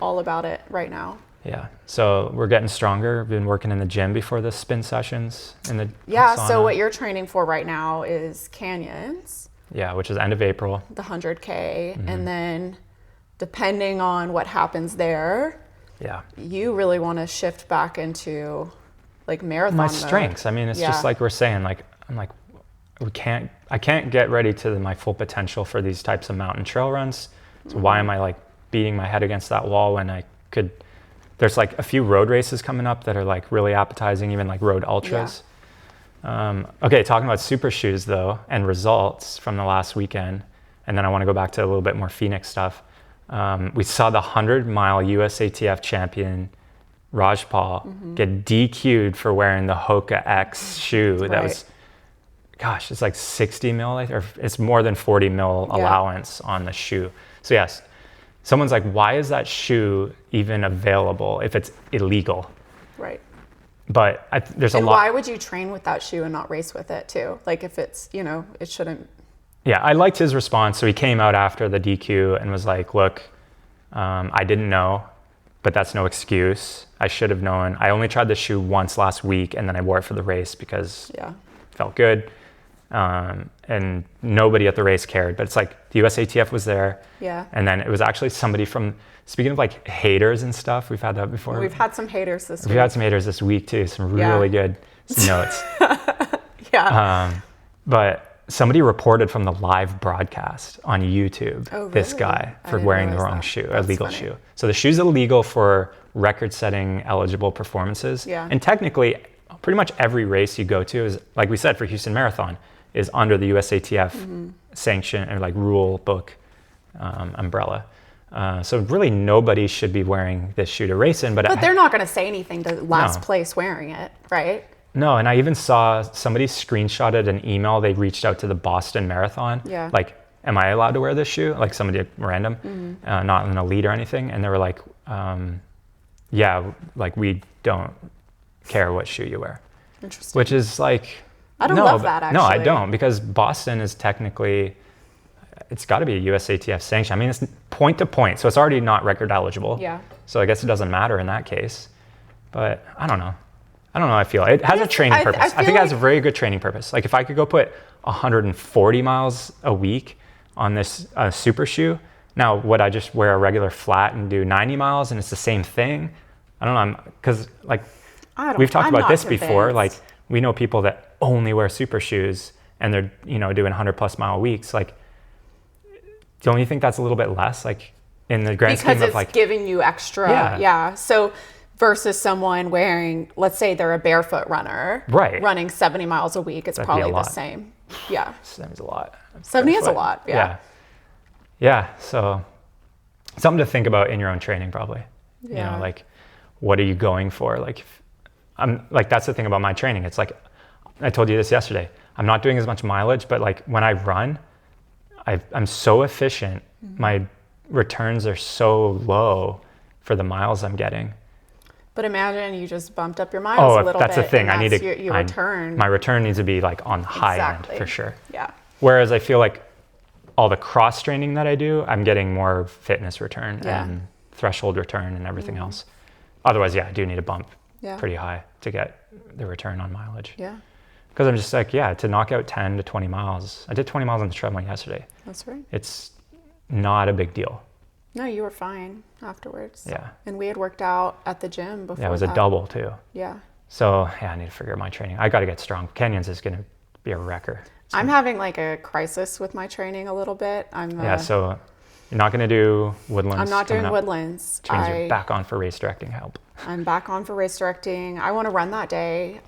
All about it right now. Yeah. So we're getting stronger. We've been working in the gym before the spin sessions in the sauna. So what you're training for right now is canyons. Yeah, which is end of April. The 100K. And then depending on what happens there, you really want to shift back into like marathon my mode. Strengths. I mean, it's just like we're saying, like, I'm like, I can't get ready to my full potential for these types of mountain trail runs. So why am I like beating my head against that wall when I could, there's like a few road races coming up that are like really appetizing, even like road ultras. Okay, talking about super shoes though, and results from the last weekend, and then I want to go back to a little bit more Phoenix stuff. We saw the 100-mile USATF champion Rajpal get DQ'd for wearing the Hoka X shoe. That was, gosh, it's like 60 mil, or it's more than 40 mil allowance on the shoe. So yes, someone's like, why is that shoe even available if it's illegal? Right. But there's a lot. And why would you train with that shoe and not race with it too? Like if it's, it shouldn't. Yeah, I liked his response. So he came out after the DQ and was like, look, I didn't know, but that's no excuse. I should have known. I only tried the shoe once last week, and then I wore it for the race because it felt good. And nobody at the race cared, but it's like the USATF was there. Yeah. And then it was actually somebody from, speaking of like haters and stuff, we've had that before. We've had some haters this week. We've had some haters this week too, some really good notes. But somebody reported from the live broadcast on YouTube, this guy for wearing the wrong shoe, a legal shoe. So the shoe's illegal for record-setting eligible performances. Yeah. And technically, pretty much every race you go to is, like we said, for Houston Marathon, is under the USATF sanction or like rule book umbrella. So really nobody should be wearing this shoe to race in. But they're not going to say anything to last place wearing it, right? No, and I even saw somebody screenshotted an email. They reached out to the Boston Marathon. Yeah. Like, am I allowed to wear this shoe? Like somebody random, not an elite or anything. And they were like, yeah, like we don't care what shoe you wear. Interesting. Which is like, I don't love that actually. No, I don't, because Boston is technically, it's got to be a USATF sanction. I mean, it's point to point, so it's already not record eligible. Yeah. So I guess it doesn't matter in that case. But I don't know. I feel it has a training purpose. I think it has a very good training purpose. Like if I could go put 140 miles a week on this super shoe, now would I just wear a regular flat and do 90 miles and it's the same thing? I don't know, because like we've talked about this before. Like we know people that only wear super shoes and they're doing 100+ mile weeks. Like, don't you think that's a little bit less? Like in the grand scheme of like giving you extra. Yeah. So versus someone wearing, let's say they're a barefoot runner, running 70 miles a week, it's probably the same. Yeah. 70's a lot. 70 is a lot. Yeah. Yeah. So something to think about in your own training, probably. Yeah. Like what are you going for? Like I'm like, that's the thing about my training. It's like, I told you this yesterday, I'm not doing as much mileage, but like when I run, I'm so efficient. My returns are so low for the miles I'm getting. But imagine you just bumped up your miles a little bit. Oh, that's the thing. I need to, your return. My return needs to be like on the high end for sure. Yeah. Whereas I feel like all the cross training that I do, I'm getting more fitness return and threshold return and everything else. Otherwise, I do need to bump pretty high to get the return on mileage. Yeah. Because I'm just like, to knock out 10 to 20 miles. I did 20 miles on the treadmill yesterday. That's right. It's not a big deal. No, you were fine afterwards. Yeah. And we had worked out at the gym before. Yeah, it was a double too. Yeah. So I need to figure out my training. I got to get strong. Canyons is going to be a wrecker. I'm having like a crisis with my training a little bit. So you're not going to do woodlands. I'm not doing woodlands. Which means you're back on for race directing help. I'm back on for race directing. I want to run that day.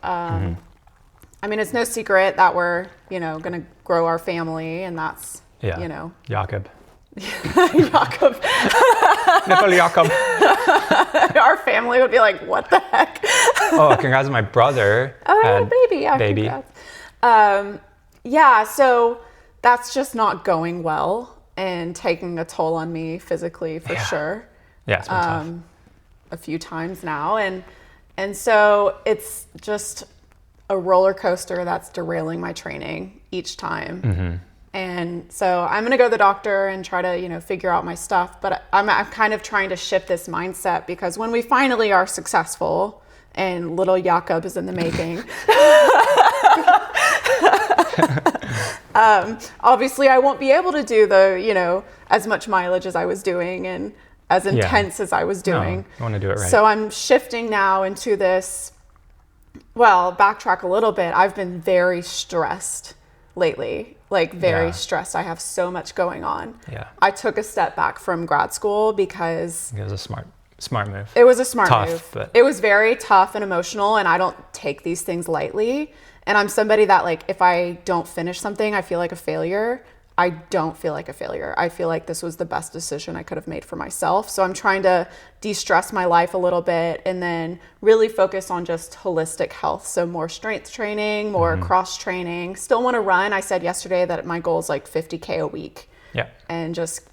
I mean, it's no secret that we're, going to grow our family, and that's, Jakob. Jakob. Nickel Jakob. Our family would be like, what the heck? Oh, congrats to my brother. Oh, baby. Yeah, baby. So that's just not going well and taking a toll on me physically for sure. Yeah, it's been tough. A few times now. And so it's just a roller coaster that's derailing my training each time. And so I'm going to go to the doctor and try to, figure out my stuff. But I'm kind of trying to shift this mindset, because when we finally are successful and little Jakob is in the making, obviously I won't be able to do the, as much mileage as I was doing and as intense as I was doing. No, I want to do it right. So I'm shifting now into this. Well, backtrack a little bit. I've been very stressed lately, very stressed. I have so much going on. Yeah. I took a step back from grad school because it was a smart Smart move. It was a smart Tough, move. but it was very tough and emotional, and I don't take these things lightly. And I'm somebody that, like, if I don't finish something, I feel like a failure. I don't feel like a failure. I feel like this was the best decision I could have made for myself. So I'm trying to de-stress my life a little bit and then really focus on just holistic health. So more strength training, more cross training. Still want to run. I said yesterday that my goal is like 50K a week. Yeah. And just,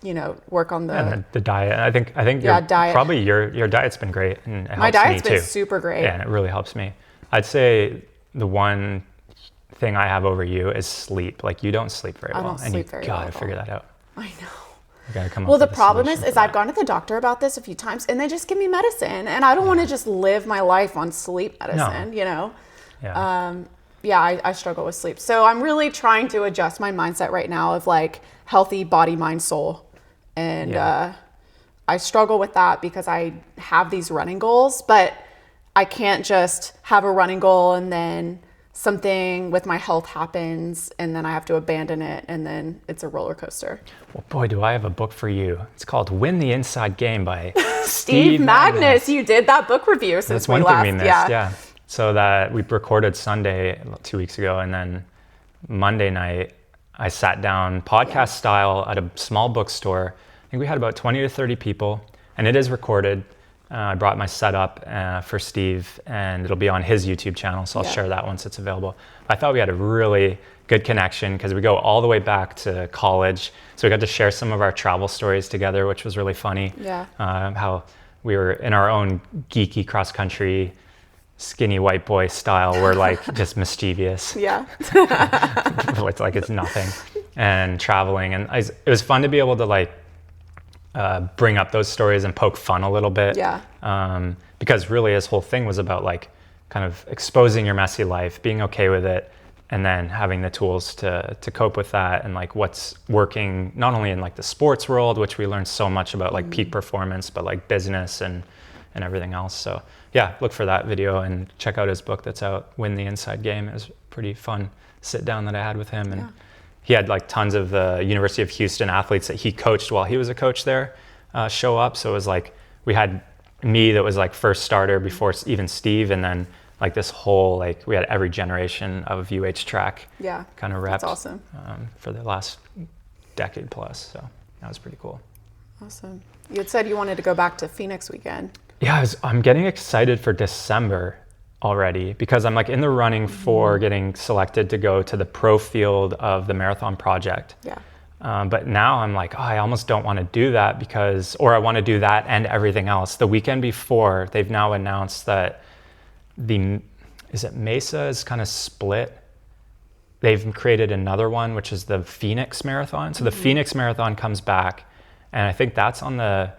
work on the diet. I think diet. Probably your diet's been great, and it my helps diet's me been too. super great. Yeah, and it really helps me. I'd say the one thing I have over you is sleep. Like, you don't sleep very well, and you gotta figure that out. I know. You gotta come up Well, the with a problem solution is for I've that. gone to the doctor about this a few times, and they just give me medicine, and I don't want to just live my life on sleep medicine. Yeah. I struggle with sleep. So I'm really trying to adjust my mindset right now of like healthy body, mind, soul. And I struggle with that because I have these running goals, but I can't just have a running goal and then something with my health happens and then I have to abandon it, and then it's a roller coaster. Well, boy, do I have a book for you. It's called Win the Inside Game by Steve Magnus. You did that book review since That's we one last. thing we missed, yeah. So that we recorded Sunday 2 weeks ago, and then Monday night I sat down podcast style at a small bookstore. I think we had about 20 to 30 people, and it is recorded. I brought my setup for Steve, and it'll be on his YouTube channel, so I'll share that once it's available. I thought we had a really good connection because we go all the way back to college. So we got to share some of our travel stories together, which was really funny. Yeah. How we were in our own geeky cross-country, skinny white boy style. We're like just mischievous. Yeah. It's like it's nothing. And traveling. And it was fun to be able to like bring up those stories and poke fun a little bit. Yeah. Because really his whole thing was about like kind of exposing your messy life, being okay with it, and then having the tools to cope with that, and like what's working not only in like the sports world, which we learned so much about like peak performance, but like business and everything else. So yeah, look for that video and check out his book that's out, Win the Inside Game. It was a pretty fun sit down that I had with him. And he had like tons of the University of Houston athletes that he coached while he was a coach there show up. So it was like, we had me that was like first starter before even Steve. And then like this whole, like we had every generation of UH track kind of repped. That's awesome. For the last decade plus. So that was pretty cool. Awesome. You had said you wanted to go back to Phoenix weekend. Yeah, I'm getting excited for December already because I'm like in the running for getting selected to go to the pro field of the Marathon Project. Yeah. But now I'm like, I almost don't want to do that or I want to do that and everything else. The weekend before, they've now announced that Mesa is kind of split. They've created another one, which is the Phoenix Marathon. So the Phoenix Marathon comes back, and I think that's on the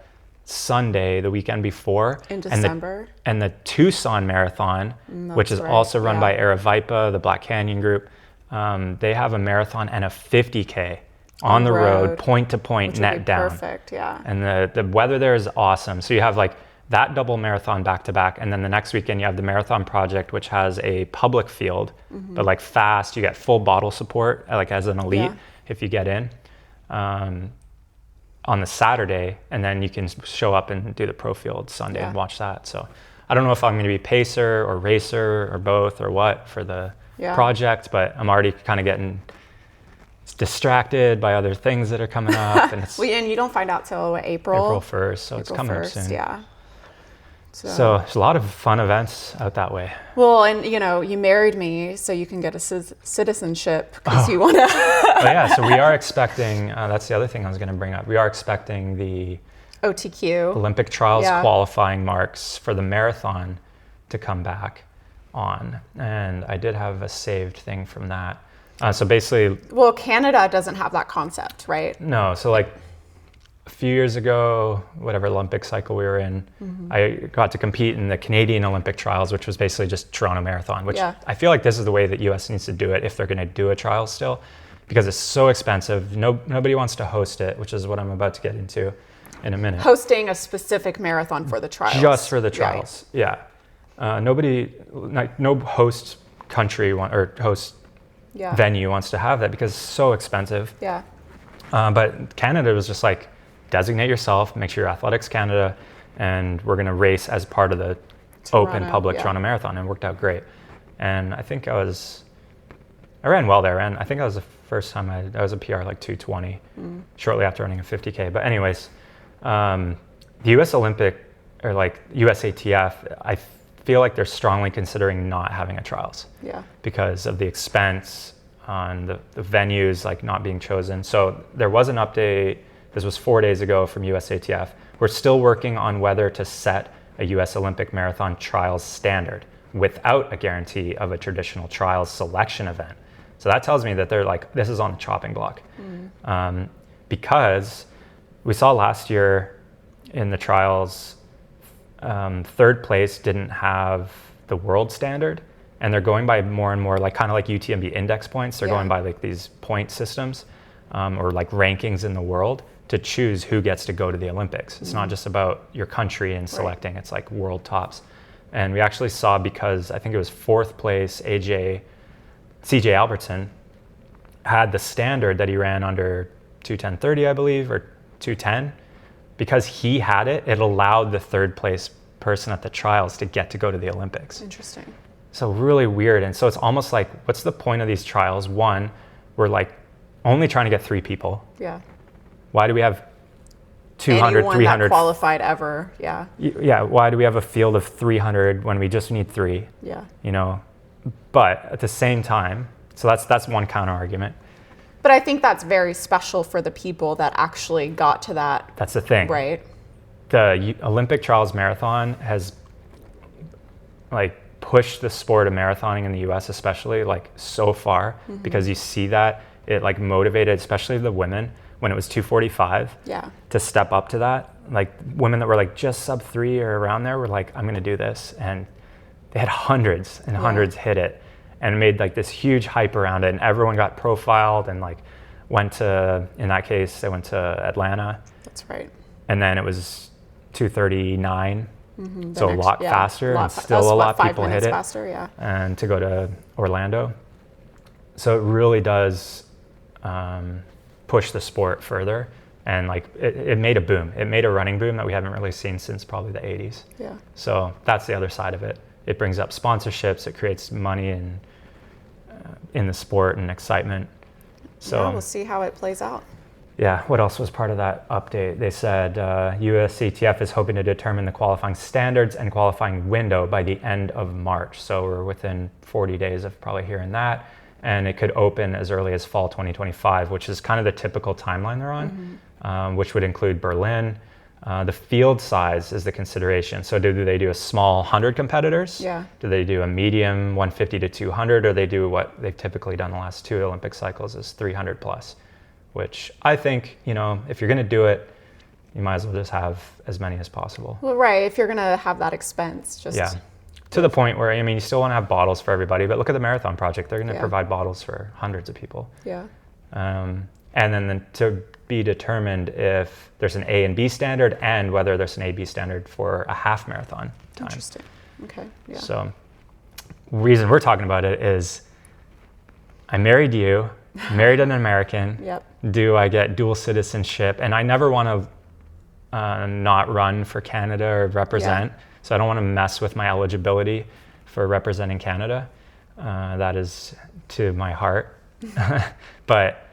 Sunday, the weekend before. In December. And the Tucson Marathon, which is also run by Aravaipa, the Black Canyon group. They have a marathon and a 50K on the road, point to point, net down. Perfect, yeah. And the weather there is awesome. So you have like that double marathon back to back. And then the next weekend you have the Marathon Project, which has a public field, but like fast, you get full bottle support, like as an elite if you get in. On the Saturday, and then you can show up and do the pro field Sunday and watch that. So I don't know if I'm going to be pacer or racer or both or what for the project, but I'm already kind of getting distracted by other things that are coming up. And it's and you don't find out till April 1st, so it's coming up soon. Yeah. So there's a lot of fun events out that way. Well, and you married me so you can get a citizenship because you want to. Yeah, so we are expecting, that's the other thing I was going to bring up. We are expecting the OTQ. Olympic trials qualifying marks for the marathon to come back on. And I did have a saved thing from that. So basically. Well, Canada doesn't have that concept, right? No, so like a few years ago, whatever Olympic cycle we were in, I got to compete in the Canadian Olympic trials, which was basically just Toronto Marathon, which I feel like this is the way that US needs to do it if they're going to do a trial still, because it's so expensive. Nobody wants to host it, which is what I'm about to get into in a minute. Hosting a specific marathon for the trials. Just for the trials, no host country or host venue wants to have that because it's so expensive. Yeah. But Canada was just like, designate yourself, make sure you're Athletics Canada, and we're going to race as part of the open public yeah. Toronto Marathon, and it worked out great. And I think I ran well there, and I think that was the first time I was a PR like 2:20 shortly after running a 50K. But anyways, the US Olympic, or like USATF, I feel like they're strongly considering not having a trials. Yeah. Because of the expense on the venues like not being chosen. So there was an update, this was 4 days ago, from USATF. We're still working on whether to set a US Olympic marathon trials standard without a guarantee of a traditional trials selection event. So that tells me that they're like, this is on the chopping block. Because we saw last year in the trials, third place didn't have the world standard, and they're going by more and more like kind of like UTMB index points. They're going by like these point systems or like rankings in the world to choose who gets to go to the Olympics. It's not just about your country and selecting, it's like world tops. And we actually saw, because I think it was fourth place, CJ Albertson had the standard that he ran under 2:10:30, I believe, or 2:10. Because he had it, it allowed the third place person at the trials to get to go to the Olympics. Interesting. So really weird. And so it's almost like, what's the point of these trials? One, we're like only trying to get 3 people. Yeah. Why do we have 200, Anyone 300? that qualified ever, yeah. Yeah, why do we have a field of 300 when we just need 3? Yeah. You know, but at the same time, so that's one counter argument. But I think that's very special for the people that actually got to that. That's the thing. Right. The Olympic Trials Marathon has like pushed the sport of marathoning in the US especially like so far, because you see that it like motivated especially the women when it was 2:45 to step up to that. Like women that were like just sub 3 or around there were like, I'm going to do this. And they had hundreds and hundreds hit it, and made like this huge hype around it, and everyone got profiled and like went to, in that case, they went to Atlanta. That's right. And then it was 2:39, so a lot faster, and still still a lot of people 5 hit it. faster, yeah. And to go to Orlando. So it really does push the sport further, and like it made a boom. It made a running boom that we haven't really seen since probably the 80s. Yeah. So that's the other side of it. It brings up sponsorships, it creates money and in the sport and excitement. So yeah, we'll see how it plays out. Yeah, what else was part of that update? They said USATF is hoping to determine the qualifying standards and qualifying window by the end of March. So we're within 40 days of probably hearing that. And it could open as early as fall 2025, which is kind of the typical timeline they're on, which would include Berlin. The field size is the consideration. So do they do a small 100 competitors? Yeah. Do they do a medium 150 to 200? Or they do what they've typically done the last 2 Olympic cycles is 300 plus, which I think, you know, if you're going to do it, you might as well just have as many as possible. Well, right. If you're going to have that expense, just... Yeah. To the point where, I mean, you still want to have bottles for everybody, but look at the Marathon Project. They're going to provide bottles for hundreds of people. Yeah. And then to be determined if there's an A and B standard, and whether there's an A-B standard for a half marathon time. Interesting. Okay. Yeah. So reason we're talking about it is I married you, married an American. Yep. Do I get dual citizenship? And I never want to not run for Canada or represent. Yeah. So I don't want to mess with my eligibility for representing Canada. That is to my heart. But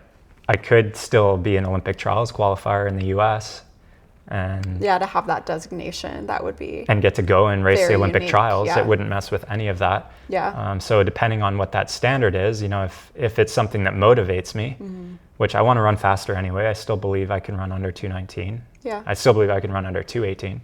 I could still be an Olympic trials qualifier in the US. And yeah, to have that designation, that would be... And get to go and race the Olympic unique. trials. Yeah. It wouldn't mess with any of that. Yeah. So depending on what that standard is, you know, if it's something that motivates me, which I want to run faster anyway, I still believe I can run under 2:19. Yeah. I still believe I can run under 2:18.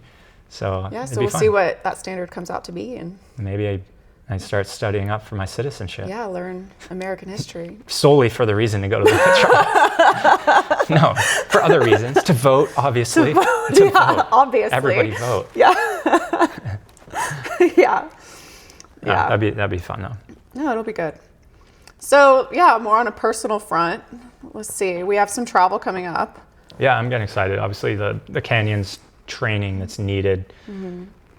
So yeah, so we'll see what that standard comes out to be, and maybe I start studying up for my citizenship. Yeah, learn American history. Solely for the reason to go to the trials. No, for other reasons. To vote, obviously. To vote. Obviously. Everybody vote. Yeah. Yeah. Yeah. That'd be fun though. No, it'll be good. So yeah, more on a personal front. Let's see. We have some travel coming up. Yeah, I'm getting excited. Obviously the canyons training that's needed.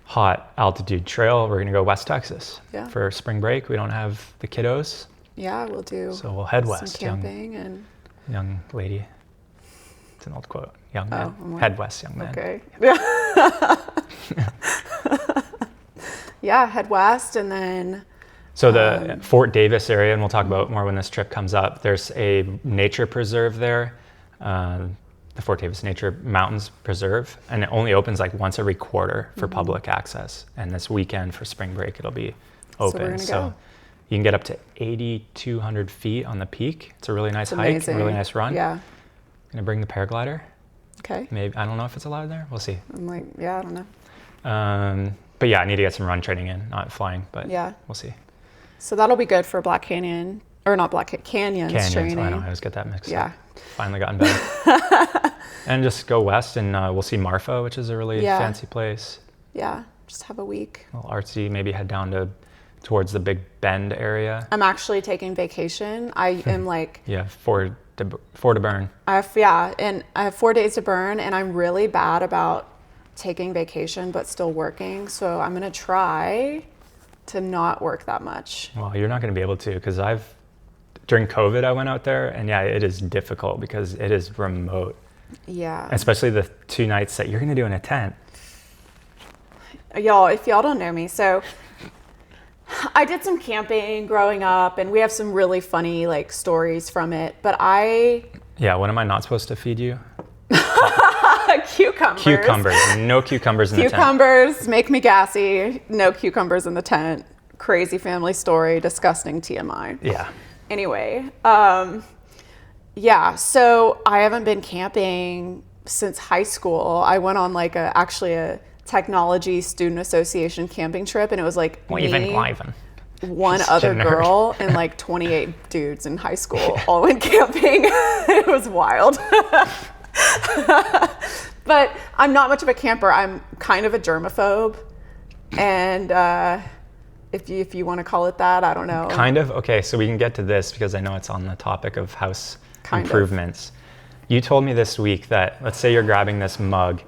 Hot altitude trail. We're gonna go West Texas for spring break. We don't have the kiddos. Yeah, we'll do. So we'll head west. Some camping and young lady. It's an old quote. Young Oh, man. I'm like, Head west, young man. Okay. Yeah. Yeah, head west, and then So the Fort Davis area, and we'll talk about more when this trip comes up, there's a nature preserve there, the Fort Davis Nature Mountains Preserve, and it only opens like once every quarter for public access. And this weekend for spring break, it'll be open. So you can get up to 8,200 feet on the peak. It's a really nice hike, a really nice run. Yeah. Gonna bring the paraglider. Okay. Maybe, I don't know if it's allowed there. We'll see. I'm like, yeah, I don't know. But yeah, I need to get some run training in, not flying, but yeah, we'll see. So that'll be good for Black Canyon, or not Canyons training. I know, I always get that mixed up. Yeah. Finally gotten better. And just go west and we'll see Marfa, which is a really fancy place. Yeah, just have a week. A little artsy, maybe head down towards the Big Bend area. I'm actually taking vacation. I am like... Yeah, four to burn. And I have 4 days to burn, and I'm really bad about taking vacation but still working. So I'm going to try to not work that much. Well, you're not going to be able to, because during COVID, I went out there, and yeah, it is difficult because it is remote. Yeah. Especially the 2 nights that you're going to do in a tent. Y'all, if y'all don't know me, so I did some camping growing up, and we have some really funny like stories from it, but Yeah, when am I not supposed to feed you? Cucumbers. No cucumbers in the tent. Cucumbers make me gassy. No cucumbers in the tent. Crazy family story. Disgusting TMI. Yeah. Anyway, yeah, so I haven't been camping since high school. I went on like a technology student association camping trip, and it was like one other girl and like 28 dudes in high school all went camping. It was wild. But I'm not much of a camper. I'm kind of a germaphobe, and if you want to call it that, I don't know. Kind of? Okay, so we can get to this because I know it's on the topic of house improvements. You told me this week that, let's say you're grabbing this mug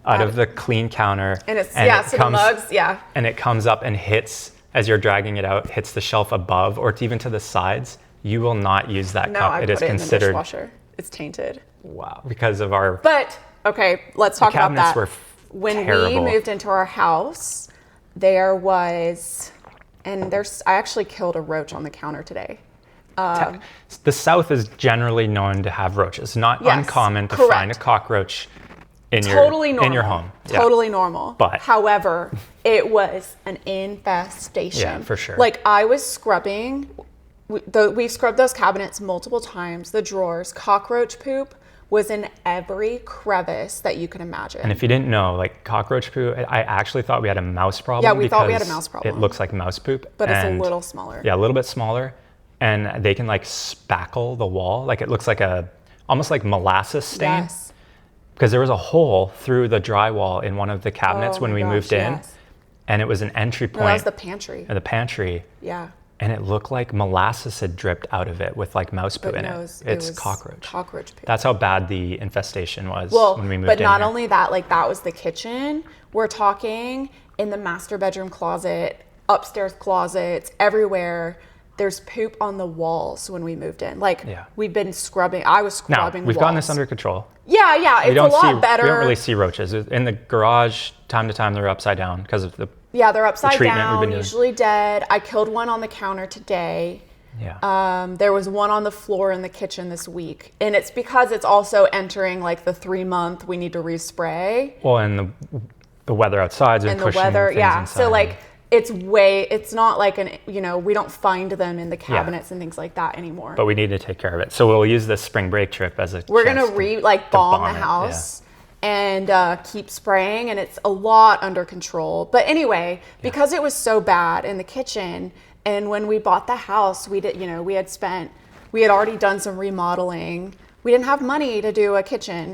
out of the clean counter. And the mugs, and it comes up and hits, as you're dragging it out, hits the shelf above or even to the sides. You will not use that cup. I it is considered. In the dishwasher. It's tainted. Wow, because of our. But okay, let's talk about that. Were when terrible. we moved into our house, there was, and there's. I actually killed a roach on the counter today. The South is generally known to have roaches. It's not uncommon to find a cockroach in your home. Totally normal. But however, it was an infestation. Yeah, for sure. Like I was scrubbing. We scrubbed those cabinets multiple times. The drawers, cockroach poop was in every crevice that you can imagine. And if you didn't know, like cockroach poop, I actually thought we had a mouse problem. Yeah, we thought we had a mouse problem. It looks like mouse poop. But it's a little smaller. Yeah, a little bit smaller. And they can like spackle the wall. Like it looks like almost like molasses stain. Yes. Because there was a hole through the drywall in one of the cabinets when we moved in. And it was an entry point. No, that was the pantry. The pantry. Yeah. And it looked like molasses had dripped out of it with like mouse poo in it. It's cockroach. Cockroach poo. That's how bad the infestation was when we moved in. But not only that, like that was the kitchen. We're talking in the master bedroom closet, upstairs closets, everywhere. There's poop on the walls when we moved in. Like we've been scrubbing. I was scrubbing walls. We've gotten this under control. Yeah. It's a lot better. We don't really see roaches. In the garage, time to time, they're upside down because of the they're upside down, usually dead. I killed one on the counter today. Yeah. There was one on the floor in the kitchen this week. And it's because it's also entering like the 3-month, we need to respray. Well, and the weather outside's been pushing things inside. So like it's not like we don't find them in the cabinets and things like that anymore. But we need to take care of it. So we'll use this spring break trip as we're going to bomb the house. And keep spraying, and it's a lot under control. But anyway, because it was so bad in the kitchen, and when we bought the house, we had already done some remodeling. We didn't have money to do a kitchen.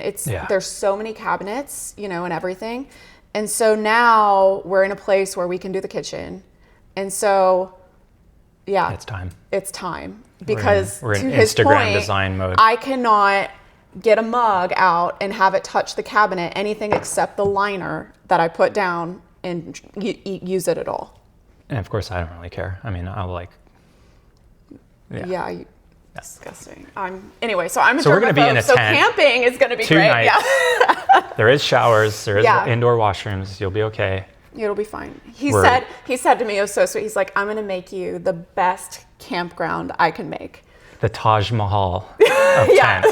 There's so many cabinets, and everything. And so now we're in a place where we can do the kitchen. And so, it's time. It's time because we're in to his Instagram point, design mode. I cannot get a mug out and have it touch the cabinet, anything except the liner that I put down, and use it at all. And of course, I don't really care. I mean, I'll like... Disgusting. Anyway, so I'm a So we're gonna be in a so tent, camping is gonna be 2 great. nights. Yeah. There is showers. There is Yeah. indoor washrooms. You'll be okay. It'll be fine. He said to me, it was so sweet. He's like, I'm gonna make you the best campground I can make. The Taj Mahal of tents.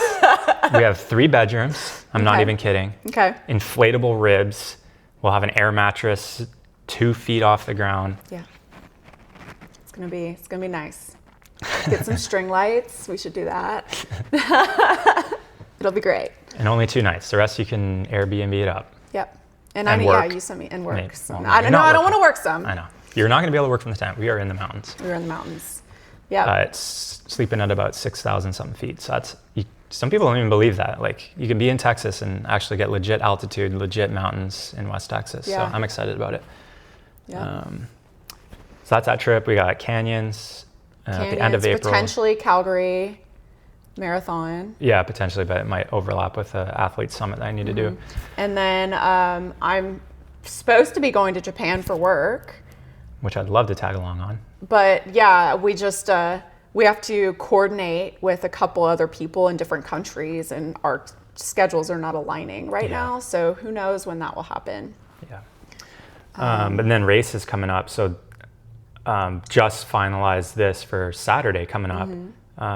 We have 3 bedrooms. I'm not even kidding. Okay. Inflatable ribs. We'll have an air mattress 2 feet off the ground. Yeah. It's gonna be nice. Get some string lights. We should do that. It'll be great. And only 2 nights. The rest you can Airbnb it up. Yep. And work. You sent me and work. Maybe. Some. Well, I don't know. I don't want to work some. I know. You're not going to be able to work from the tent. We are in the mountains. We're in the mountains. Yeah. It's sleeping at about 6,000 something feet. So some people don't even believe that. Like, you can be in Texas and actually get legit altitude, legit mountains in West Texas. Yeah. So I'm excited about it. Yeah. So that's that trip. We got canyons at the end of April. Potentially Calgary marathon. Yeah, potentially, but it might overlap with the athlete summit that I need to do. And then I'm supposed to be going to Japan for work. Which I'd love to tag along on. But yeah, we just we have to coordinate with a couple other people in different countries, and our schedules are not aligning right now. So who knows when that will happen? Yeah. But then race is coming up. So just finalized this for Saturday coming up.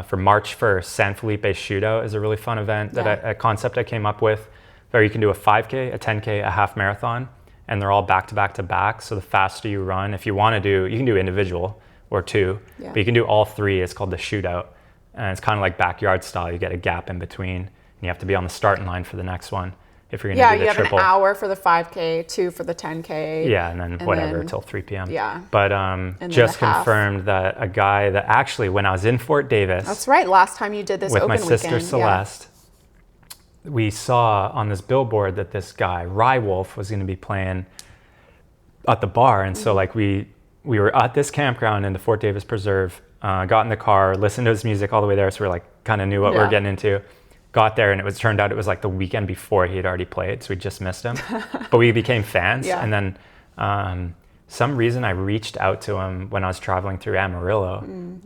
For March 1st, San Felipe Shootout is a really fun event a concept I came up with, where you can do a 5K, a 10K, a half marathon, and they're all back to back to back. So the faster you run, if you want to do, you can do individual or 2, but you can do all 3. It's called the Shootout, and it's kind of like backyard style. You get a gap in between, and you have to be on the starting line for the next one if you're going to do the triple. You have an hour for the 5K, 2 for the 10K. Yeah, and then whatever till 3 p.m. Yeah. But just confirmed that a guy that actually, when I was in Fort Davis. That's right. Last time you did this with open my sister weekend. Celeste, we saw on this billboard that this guy, Rye Wolf, was going to be playing at the bar. And so like we were at this campground in the Fort Davis Preserve, got in the car, listened to his music all the way there. So we're like, kind of knew what we were getting into. Got there and turned out it was like the weekend before he had already played, so we just missed him. But we became fans. And then some reason I reached out to him when I was traveling through Amarillo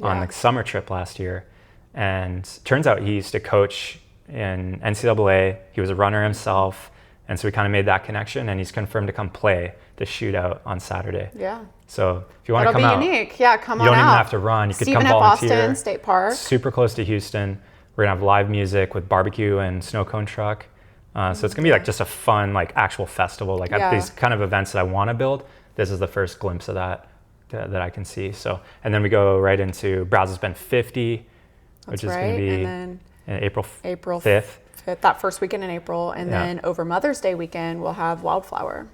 on the summer trip last year. And turns out he used to coach in NCAA. He was a runner himself. And so we kind of made that connection, and he's confirmed to come play the Shootout on Saturday. Yeah. So if you want to come out. That'll be unique. Yeah, come on out. You don't even have to run. You could come volunteer. Boston State Park. Super close to Houston. We're gonna have live music with barbecue and snow cone truck. So it's gonna be like just a fun, like actual festival. Like these kind of events that I want to build. This is the first glimpse of that I can see. So, and then we go right into Brazos Bend 50, which is gonna be in April 5th. That first weekend in April, and then over Mother's Day weekend we'll have Wildflower.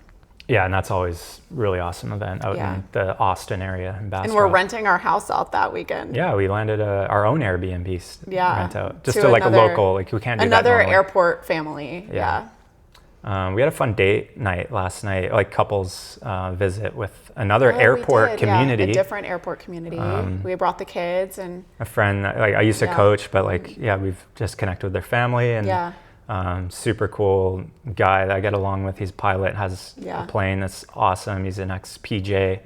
Yeah, and that's always really awesome event out in the Austin area in Bastrop. And we're renting our house out that weekend. Yeah, we landed our own Airbnb rent out. Just to like a local, like we can't do that another normally. Airport family. Yeah. We had a fun date night last night, like couples visit with another airport community. Yeah, a different airport community. We brought the kids and a friend that, like I used to coach, but like we've just connected with their family and super cool guy that I get along with. He's a pilot, has a plane that's awesome. He's an ex-PJ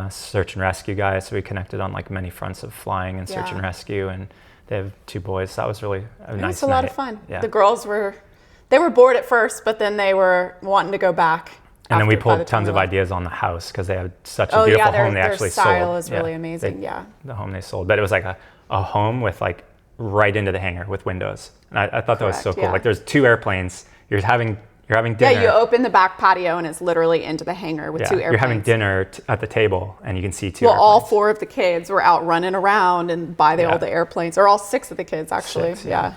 search and rescue guy, so we connected on like many fronts of flying and search and rescue. And they have 2 boys. That was really a nice night. It was a lot of fun. Yeah. The girls were bored at first, but then they were wanting to go back. And then we pulled tons of ideas on the house because they had such a beautiful home they actually sold. Their style is really amazing. The home they sold, but it was like a home with like right into the hangar with windows. And I thought that was so cool. Like there's 2 airplanes. You're having dinner. Yeah, you open the back patio and it's literally into the hangar with 2 airplanes. You're having dinner at the table and you can see 2 airplanes. Well, all 4 of the kids were out running around and by all the airplanes, or all 6 of the kids actually. 6, yeah.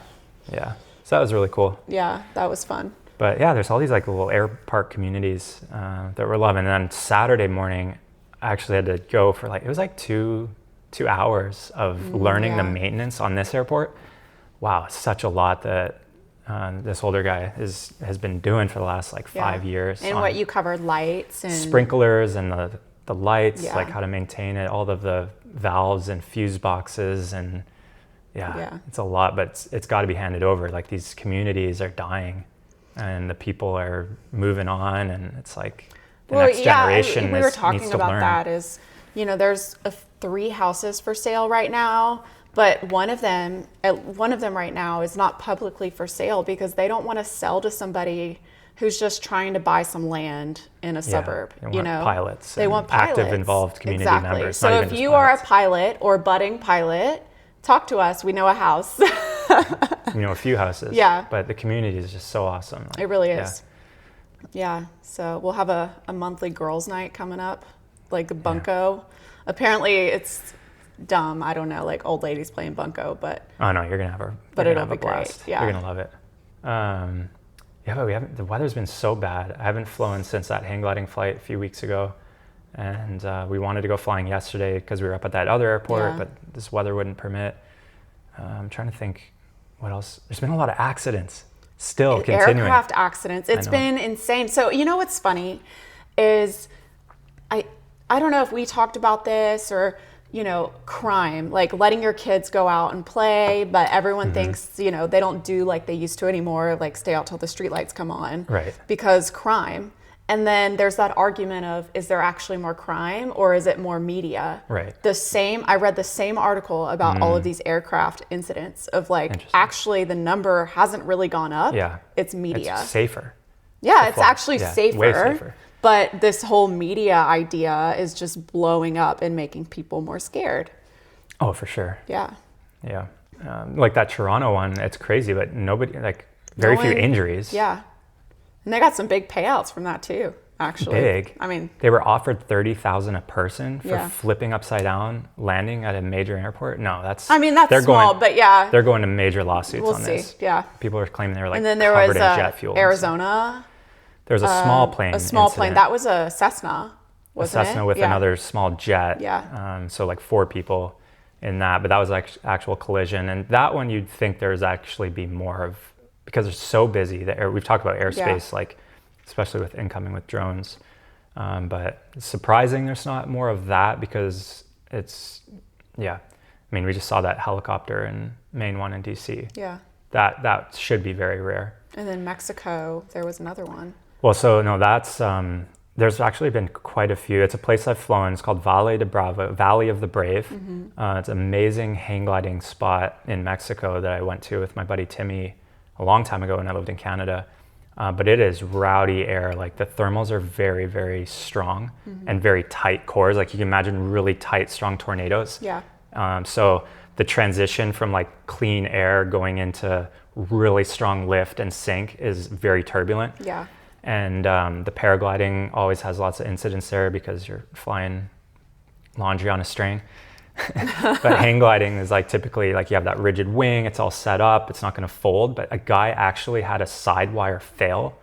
So that was really cool. Yeah, that was fun. But yeah, there's all these like little air park communities that we're loving. And then Saturday morning, I actually had to go for it was like 2 hours of learning the maintenance on this airport. Wow, it's such a lot that this older guy has been doing for the last like 5 years. And what you covered, lights and sprinklers and the lights, like how to maintain it, all of the valves and fuse boxes, and it's a lot, but it's got to be handed over. Like these communities are dying and the people are moving on, and it's like the next generation we were talking about that is, there's 3 houses for sale right now, But one of them right now is not publicly for sale because they don't want to sell to somebody who's just trying to buy some land in a suburb. They want pilots. They want pilots. Active, involved community exactly. members. So if you are a pilot or budding pilot, talk to us. We know a house. You know, a few houses. Yeah. But the community is just so awesome. Like, it really is. Yeah. So we'll have a monthly girls' night coming up, like bunco. Apparently it's dumb. I don't know, like old ladies playing bunco, but. Oh no, you're gonna have a blast. Great. Yeah. You're gonna love it. Yeah, but the weather's been so bad. I haven't flown since that hang gliding flight a few weeks ago. And we wanted to go flying yesterday because we were up at that other airport, but this weather wouldn't permit. I'm trying to think what else. There's been a lot of accidents still continuing. Aircraft accidents. It's been insane. So you know what's funny is I don't know if we talked about this or, you know, crime, like letting your kids go out and play, but everyone thinks, you know, they don't do like they used to anymore, like stay out till the streetlights come on. Right. Because crime. And then there's that argument of, is there actually more crime or is it more media? Right. I read the same article about all of these aircraft incidents of like, actually the number hasn't really gone up. Yeah. It's media. It's safer. Yeah, it's actually safer. Way safer. But this whole media idea is just blowing up and making people more scared. Oh, for sure. Yeah. Yeah. Like that Toronto one, it's crazy, but nobody, like very few injuries. Yeah. And they got some big payouts from that too, actually. Big. I mean. They were offered $30,000 a person for Yeah. flipping upside down, landing at a major airport. No, that's small, but yeah. They're going to major lawsuits on this. Yeah. People are claiming they were like and then there covered was in jet fuel. Arizona. There was a small plane. A small plane. incident. That was a Cessna, wasn't it? Cessna with another small jet. Yeah. So like 4 people in that, but that was like actual collision. And that one you'd think there's actually be more of, because it's so busy. We've talked about airspace, like especially with incoming with drones. But it's surprising there's not more of that because it's, I mean, we just saw that helicopter in Main 1 in DC. Yeah. That should be very rare. And then Mexico, there was another one. Well, so no, that's, there's actually been quite a few. It's a place I've flown. It's called Valle de Bravo, Valley of the Brave. It's an amazing hang gliding spot in Mexico that I went to with my buddy Timmy a long time ago when I lived in Canada. But it is rowdy air. Like the thermals are very, very strong and very tight cores. Like you can imagine really tight, strong tornadoes. Yeah. So the transition from like clean air going into really strong lift and sink is very turbulent. Yeah. And the paragliding always has lots of incidents there because you're flying laundry on a string. But hang gliding is like typically like you have that rigid wing, it's all set up, it's not going to fold. But a guy actually had a side wire fail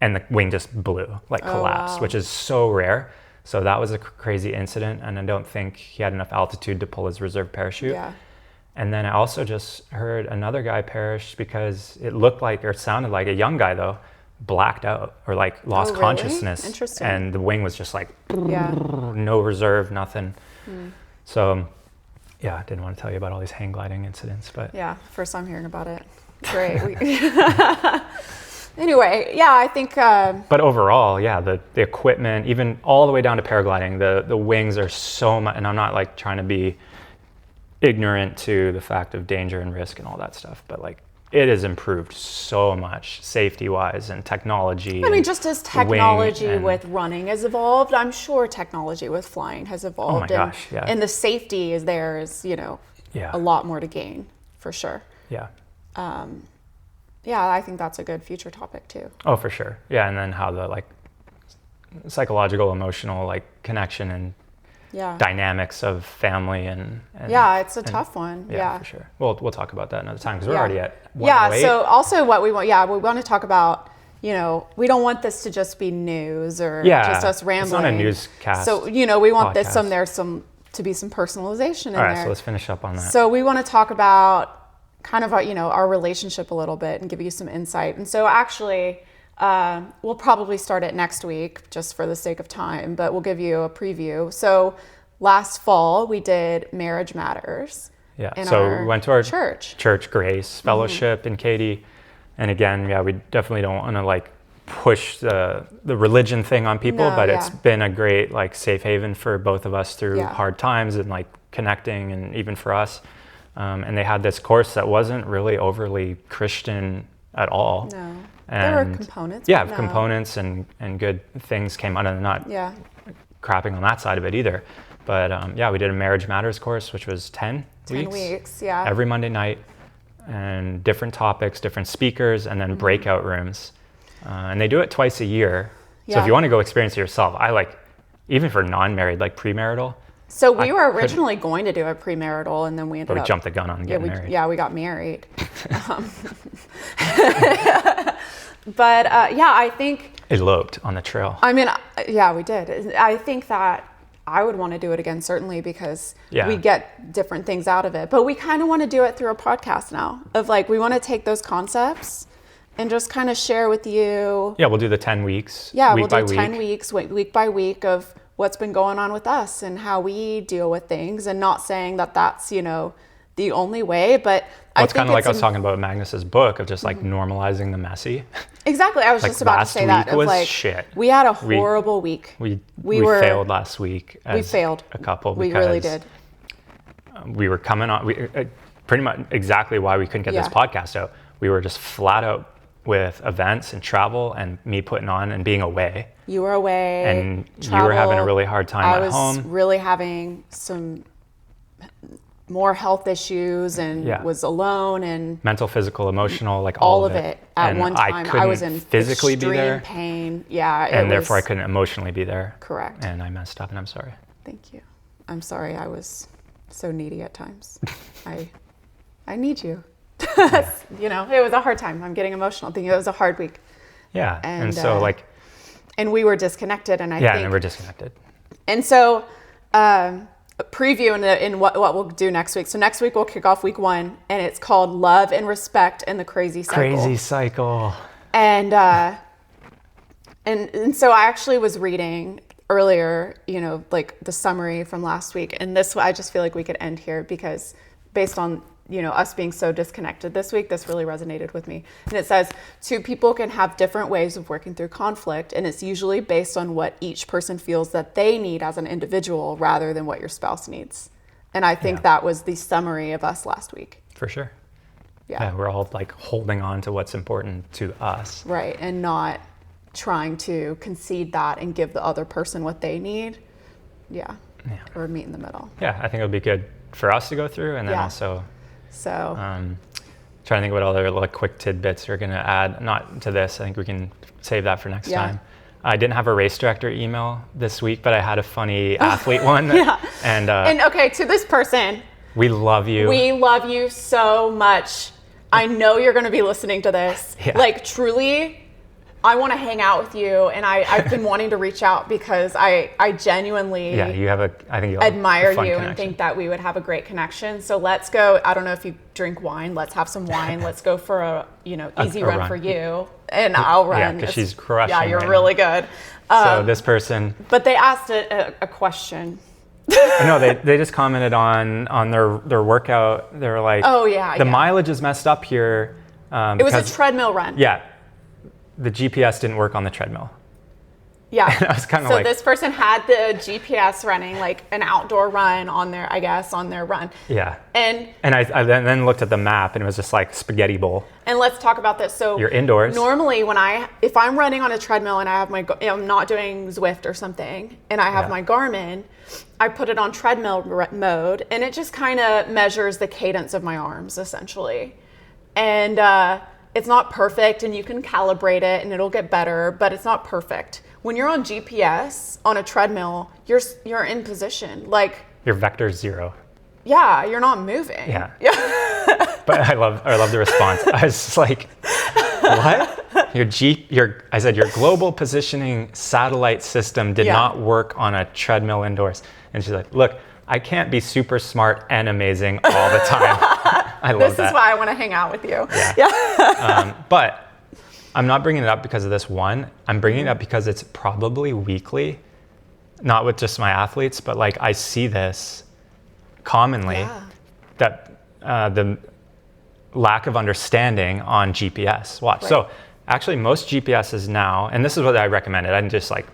and the wing just blew, like collapsed, which is so rare. So that was a crazy incident. And I don't think he had enough altitude to pull his reserve parachute. Yeah. And then I also just heard another guy perish because it looked like, or it sounded like a young guy though, blacked out or like lost consciousness. Interesting. And the wing was just like, no reserve, nothing. So I didn't want to tell you about all these hang gliding incidents, but. Yeah, first time hearing about it. Great. Anyway, I think. But overall, the equipment, even all the way down to paragliding, the wings are so much, and I'm not like trying to be ignorant to the fact of danger and risk and all that stuff, but like it has improved so much safety-wise and technology. I mean, just as technology with running has evolved, I'm sure technology with flying has evolved. Oh my gosh, yeah. And the safety is there is, a lot more to gain, for sure. Yeah. I think that's a good future topic too. Oh, for sure. Yeah, and then how the like psychological, emotional like connection and dynamics of family and it's a tough one. Yeah, for sure. We'll talk about that another time because we're already at 108. So also what we want to talk about, we don't want this to just be news or just us rambling. It's not a newscast. So we want podcast. To be some personalization in there. All right, so let's finish up on that. So we want to talk about kind of our relationship a little bit and give you some insight. And so actually, we'll probably start it next week just for the sake of time, but we'll give you a preview. So last fall we did Marriage Matters. Yeah, so we went to our church Grace Fellowship in Katy. And again, we definitely don't want to like push the religion thing on people, but it's been a great like safe haven for both of us through hard times and like connecting and even for us. And they had this course that wasn't really overly Christian at all. No. And There were components. yeah, but no. components and good things came out of it. Not Yeah. crapping on that side of it either. But yeah, we did a Marriage Matters course, which was 10 weeks, yeah. every Monday night, and different topics, different speakers, and then breakout rooms. And they do it twice a year. So Yeah. if you want to go experience it yourself, I like, even for non-married, like premarital, So we were originally going to do a premarital, and then we ended but we up jumped the gun on getting married. Yeah, we got married. But yeah, I think, Eloped on the trail. I mean, yeah, we did. I think that I would want to do it again, certainly, because Yeah. we get different things out of it. But we kind of want to do it through a podcast now, of like, we want to take those concepts and just kind of share with you. Yeah, we'll do the 10 weeks. Yeah, week we'll by do 10 weeks, week by week, of what's been going on with us and how we deal with things, and not saying that that's, you know, the only way, but Well, I it's think kind of like I was talking about Magnus's book of just like normalizing the messy. Exactly. I was Like just about to last say that. week Of was like, shit. we had a horrible week. We were- failed last week. We failed. A couple. We really because did. We were coming on, pretty much exactly why we couldn't get this Yeah. podcast out. We were just flat out with events and travel and me putting on and being away. You were away. And you were having a really hard time at home. I was really having some more health issues, and Yeah. was alone, and Mental, physical, emotional, like all of it at And one time. I was couldn't in physically extreme be there, pain. Yeah. and therefore I couldn't emotionally be there. Correct. And I messed up, and I'm sorry. Thank you. I'm sorry I was so needy at times. I need you. You know, it was a hard time. I'm getting emotional thinking it was a hard week. Yeah, and And, so like, And we were disconnected, and I yeah, think... and we're disconnected. And so, a preview in what we'll do next week. So next week we'll kick off week 1, and it's called Love and Respect in the Crazy Cycle. Crazy cycle. And so I actually was reading earlier, you know, like the summary from last week, and this, I just feel like we could end here, because based on, you know, us being so disconnected this week, this really resonated with me. And it says, 2 people can have different ways of working through conflict, and it's usually based on what each person feels that they need as an individual, rather than what your spouse needs. And I think that was the summary of us last week. For sure. Yeah. Yeah, we're all like holding on to what's important to us. Right, and not trying to concede that and give the other person what they need. Yeah. Or meet in the middle. Yeah, I think it would be good for us to go through, and then also So trying to think what other like quick tidbits we're going to add. Not to this, I think we can save that for next time. I didn't have a race director email this week, but I had a funny athlete one. And okay, to this person, we love you. we love you so much. I know you're going to be listening to this. Yeah. Like, truly, I want to hang out with you, and I've been wanting to reach out, because I genuinely you have I think you'll admire have a fun you connection. and think that we would have a great connection. So let's go. I don't know if you drink wine. Let's have some wine. Let's go for a easy run for you, and I'll run. Yeah, because she's crushing. Yeah, you're right really good. So this person. But they asked a question. No, they just commented on their workout. They were like, Oh, yeah, the yeah. mileage is messed up here. It was a treadmill run. Yeah, the GPS didn't work on the treadmill. Yeah. I was kind of So like, this person had the GPS running, like an outdoor run on their run. yeah. And I then looked at the map, and it was just like spaghetti bowl. let's talk about this. So You're indoors. Normally, if I'm running on a treadmill and I have I'm not doing Zwift or something, and I have my Garmin, I put it on treadmill mode, and it just kind of measures the cadence of my arms, essentially. And it's not perfect, and you can calibrate it, and it'll get better, but it's not perfect. When you're on GPS on a treadmill, you're in position. Like, Your vector's 0. yeah, you're not moving. Yeah. But I love the response. I was just like, what? I said your global positioning satellite system did not work on a treadmill indoors. And she's like, look, I can't be super smart and amazing all the time. I love that. This is why I want to hang out with you. Yeah. But I'm not bringing it up because of this one. I'm bringing it up because it's probably weekly, not with just my athletes, but like I see this commonly, that the lack of understanding on GPS. Watch. Right. So actually most GPSs now, and this is what I recommended. I didn't just like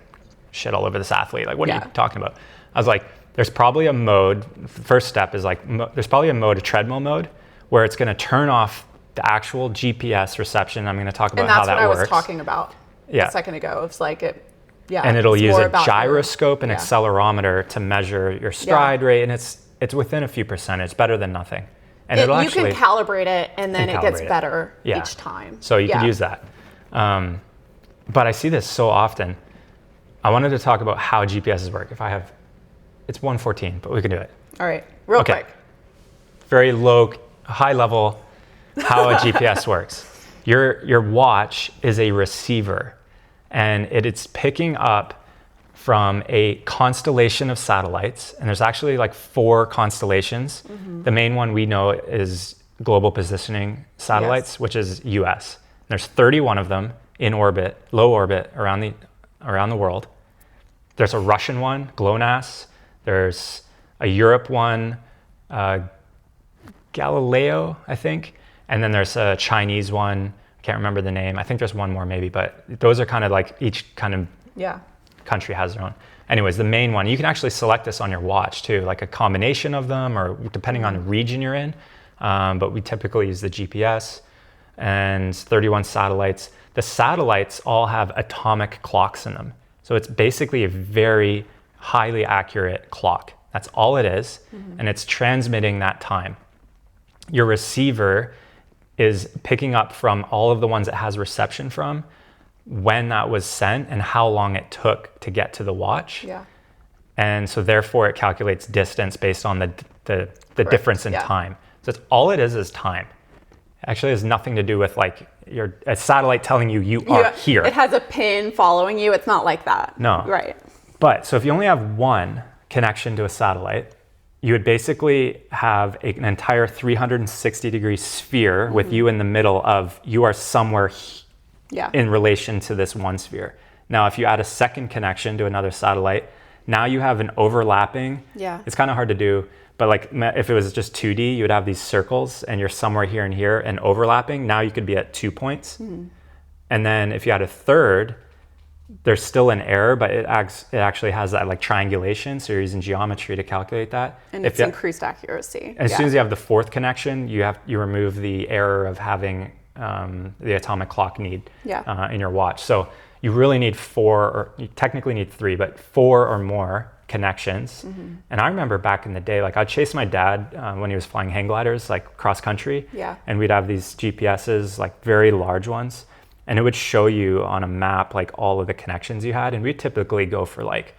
shit all over this athlete. Like, what are you talking about? I was like, There's probably a mode. First step is like, there's probably a mode, a treadmill mode, where it's going to turn off the actual GPS reception. I'm going to talk about how that works. And that's what I was talking about a second ago. It's like and it'll use a gyroscope and accelerometer to measure your stride rate, and it's within a few percent. It's better than nothing. And you can calibrate it, and then it gets better each time. So you can use that. But I see this so often. I wanted to talk about how GPSs work. It's 1:14, but we can do it. All right, real quick. Very high level, how a GPS works. Your watch is a receiver, and it's picking up from a constellation of satellites, and there's actually like 4 constellations. Mm-hmm. The main one we know is global positioning satellites, which is US. There's 31 of them in orbit, low orbit around the world. There's a Russian one, GLONASS. There's a Europe one, Galileo, I think. And then there's a Chinese one. I can't remember the name. I think there's one more maybe, but those are kind of like each kind of country has their own. Anyways, the main one, you can actually select this on your watch too, like a combination of them or depending on the region you're in. But we typically use the GPS and 31 satellites. The satellites all have atomic clocks in them. So it's basically a very highly accurate clock. That's all it is. Mm-hmm. And it's transmitting that time. Your receiver is picking up from all of the ones it has reception from, when that was sent and how long it took to get to the watch. Yeah. And so therefore it calculates distance based on the difference in time. So it's all it is time. It actually has nothing to do with like a satellite telling you are here. It has a pin following you. It's not like that. No. Right. But so if you only have one connection to a satellite, you would basically have an entire 360-degree sphere with you in the middle of, you are somewhere in relation to this one sphere. Now, if you add a second connection to another satellite, now you have an overlapping. Yeah. It's kind of hard to do, but like if it was just 2D, you would have these circles and you're somewhere here and here and overlapping. Now you could be at 2 points. Mm-hmm. And then if you add a third, there's still an error, but it actually has that like triangulation. So you're using geometry to calculate that. And it's increased accuracy. As soon as you have the fourth connection, you remove the error of having the atomic clock need in your watch. So you really need 4, or you technically need 3, but 4 or more connections. Mm-hmm. And I remember back in the day, like I'd chase my dad when he was flying hang gliders, like cross country. Yeah. And we'd have these GPSs, like very large ones. And it would show you on a map, like all of the connections you had. And we'd typically go for like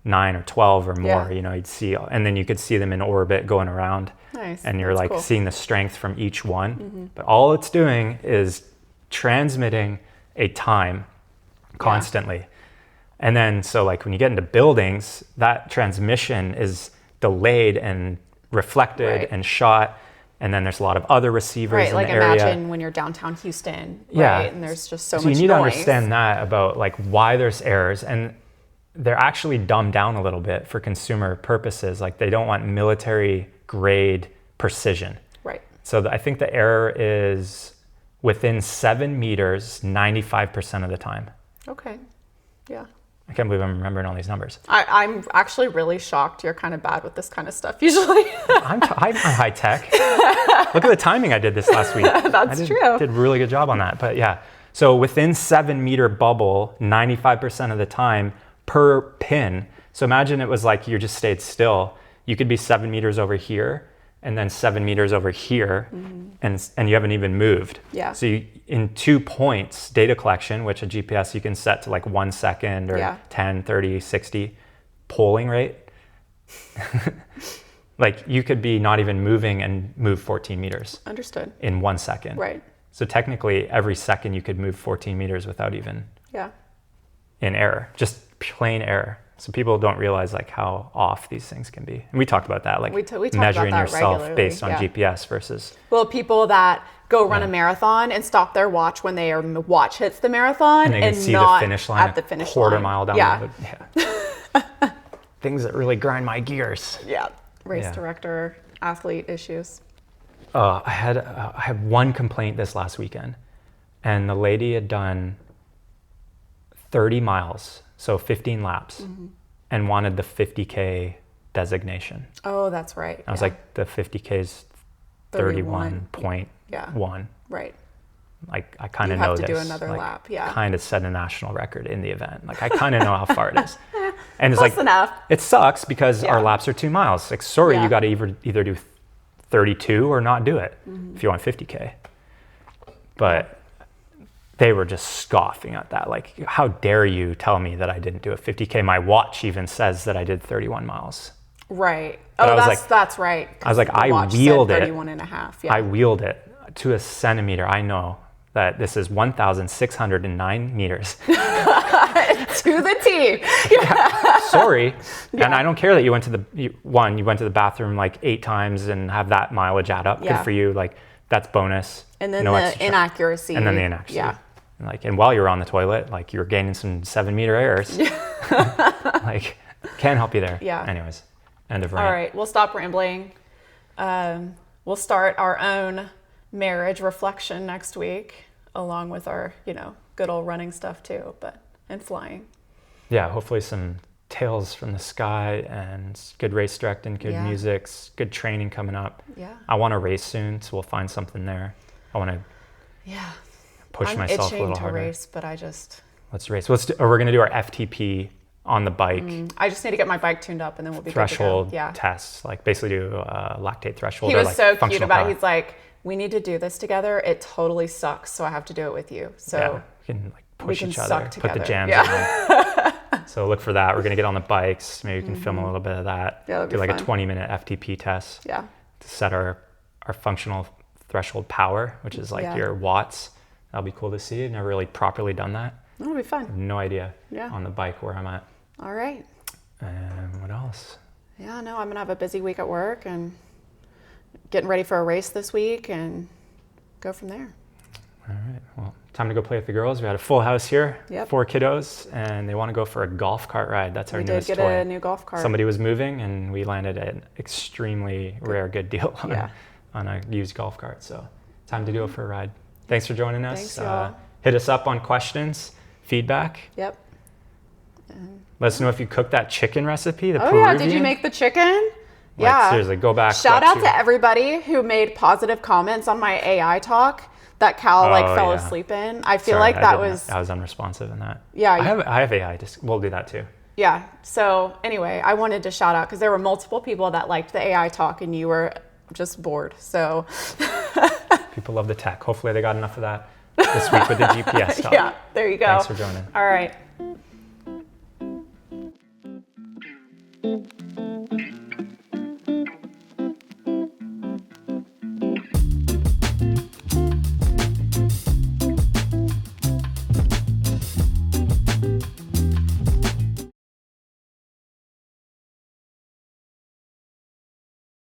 9 or 12 or more, you'd see, and then you could see them in orbit going around. Nice. And you're like seeing the strength from each one. Mm-hmm. But all it's doing is transmitting a time constantly. And then, so like when you get into buildings, that transmission is delayed and reflected and shot. And then there's a lot of other receivers in the area. Right, like imagine when you're downtown Houston, right? And there's just so much noise. So you need to understand that about like why there's errors. And they're actually dumbed down a little bit for consumer purposes. Like they don't want military grade precision. Right. So I think the error is within 7 meters, 95% of the time. Okay, yeah. I can't believe I'm remembering all these numbers. I'm actually really shocked. You're kind of bad with this kind of stuff usually. I'm high tech. Look at the timing I did this last week. That's true. Did a really good job on that. But yeah, so within 7 meter bubble, 95% of the time per pin. So imagine it was like you just stayed still. You could be 7 meters over here and then 7 meters over here, and you haven't even moved. Yeah. So in 2 points, data collection, which a GPS you can set to like 1 second or 10, 30, 60, polling rate. Like you could be not even moving and move 14 meters. Understood. In 1 second. Right. So technically every second you could move 14 meters without even in error, just plain error. So people don't realize like how off these things can be. And we talked about that, like we measuring about that yourself regularly, based on GPS versus. Well, people that go run a marathon and stop their watch when their watch hits the marathon and see not the finish line at the finish quarter line. Mile down the road. Yeah. Things that really grind my gears. Yeah. Race director, athlete issues. I had one complaint this last weekend, and the lady had done 30 miles, so 15 laps, and wanted the 50K designation. Oh, that's right. I was like, the 50K's 31.1. Yeah. Right. Like, I kind of You have know to this. do another like, lap, yeah. Kind of set a national record in the event. Like, I kind of know how far it is. And it's Close like, enough. it sucks because Yeah. our laps are 2 miles. Like, sorry, Yeah. you got to either do 32 or not do it if you want 50K. But they were just scoffing at that. Like, how dare you tell me that I didn't do a 50K? My watch even says that I did 31 miles. Right. But Oh, I was that's like- that's right. I was like, The I watch said wheeled it. 31 and a half. Yeah. I wheeled it to a centimeter. I know that this is 1,609 meters. To the T. Sorry. And I don't care that you went to you went to the bathroom like 8 times and have that mileage add up. Yeah. Good for you. Like, that's bonus. And then No the extra. inaccuracy. And then the inaccuracy. Yeah. And while you're on the toilet, like, you're gaining some 7-meter errors. Like, can't help you there. Yeah. Anyways, end of rant. All right, we'll stop rambling. We'll start our own marriage reflection next week, along with our, good old running stuff too, and flying. Yeah, hopefully some tales from the sky and good race directing, good Yeah. music, good training coming up. Yeah. I want to race soon, so we'll find something there. I want to Yeah. push I'm myself a itching little to harder. race, but I just, Let's race. We're going to do our FTP on the bike I just need to get my bike tuned up and then we'll be threshold good to go. Yeah. tests, like basically do lactate threshold. He or was like so cute functional about power. it. He's like, we need to do this together. It totally sucks, so I have to do it with you. So Yeah, we can like push can each other, suck put the together. jams Yeah. on. So look for that. We're going to get on the bikes. Maybe we can film a little bit of that. Yeah, that'd do be like fun. a 20-minute FTP test yeah. to set our functional threshold power, which is like Yeah. your watts. That'll be cool to see. I've never really properly done that. That'll be fun. No idea Yeah. on the bike where I'm at. All right. And what else? Yeah, no, I'm going to have a busy week at work and getting ready for a race this week and go from there. All right. Well, time to go play with the girls. We had a full house here, Yep. 4 kiddos, and they want to go for a golf cart ride. That's our We did newest get toy. a new golf cart. Somebody was moving, and we landed an extremely rare good deal Yeah. on a used golf cart. So time to do it for a ride. Thanks for joining us. Thanks, y'all. Hit us up on questions, feedback. Yep. Let us know if you cooked that chicken recipe. The Oh Peruvian. yeah, did you make the chicken? Like, Yeah. seriously, go back. Shout what, out to everybody who made positive comments on my AI talk that Cal Oh, fell yeah. asleep in. I feel Sorry, like I that didn't- was I was unresponsive in that. Yeah, I have AI. We'll do that too. yeah. So anyway, I wanted to shout out because there were multiple people that liked the AI talk and you were just bored. So People love the tech. Hopefully they got enough of that this week with the GPS talk. yeah, there you go. Thanks for joining. All right.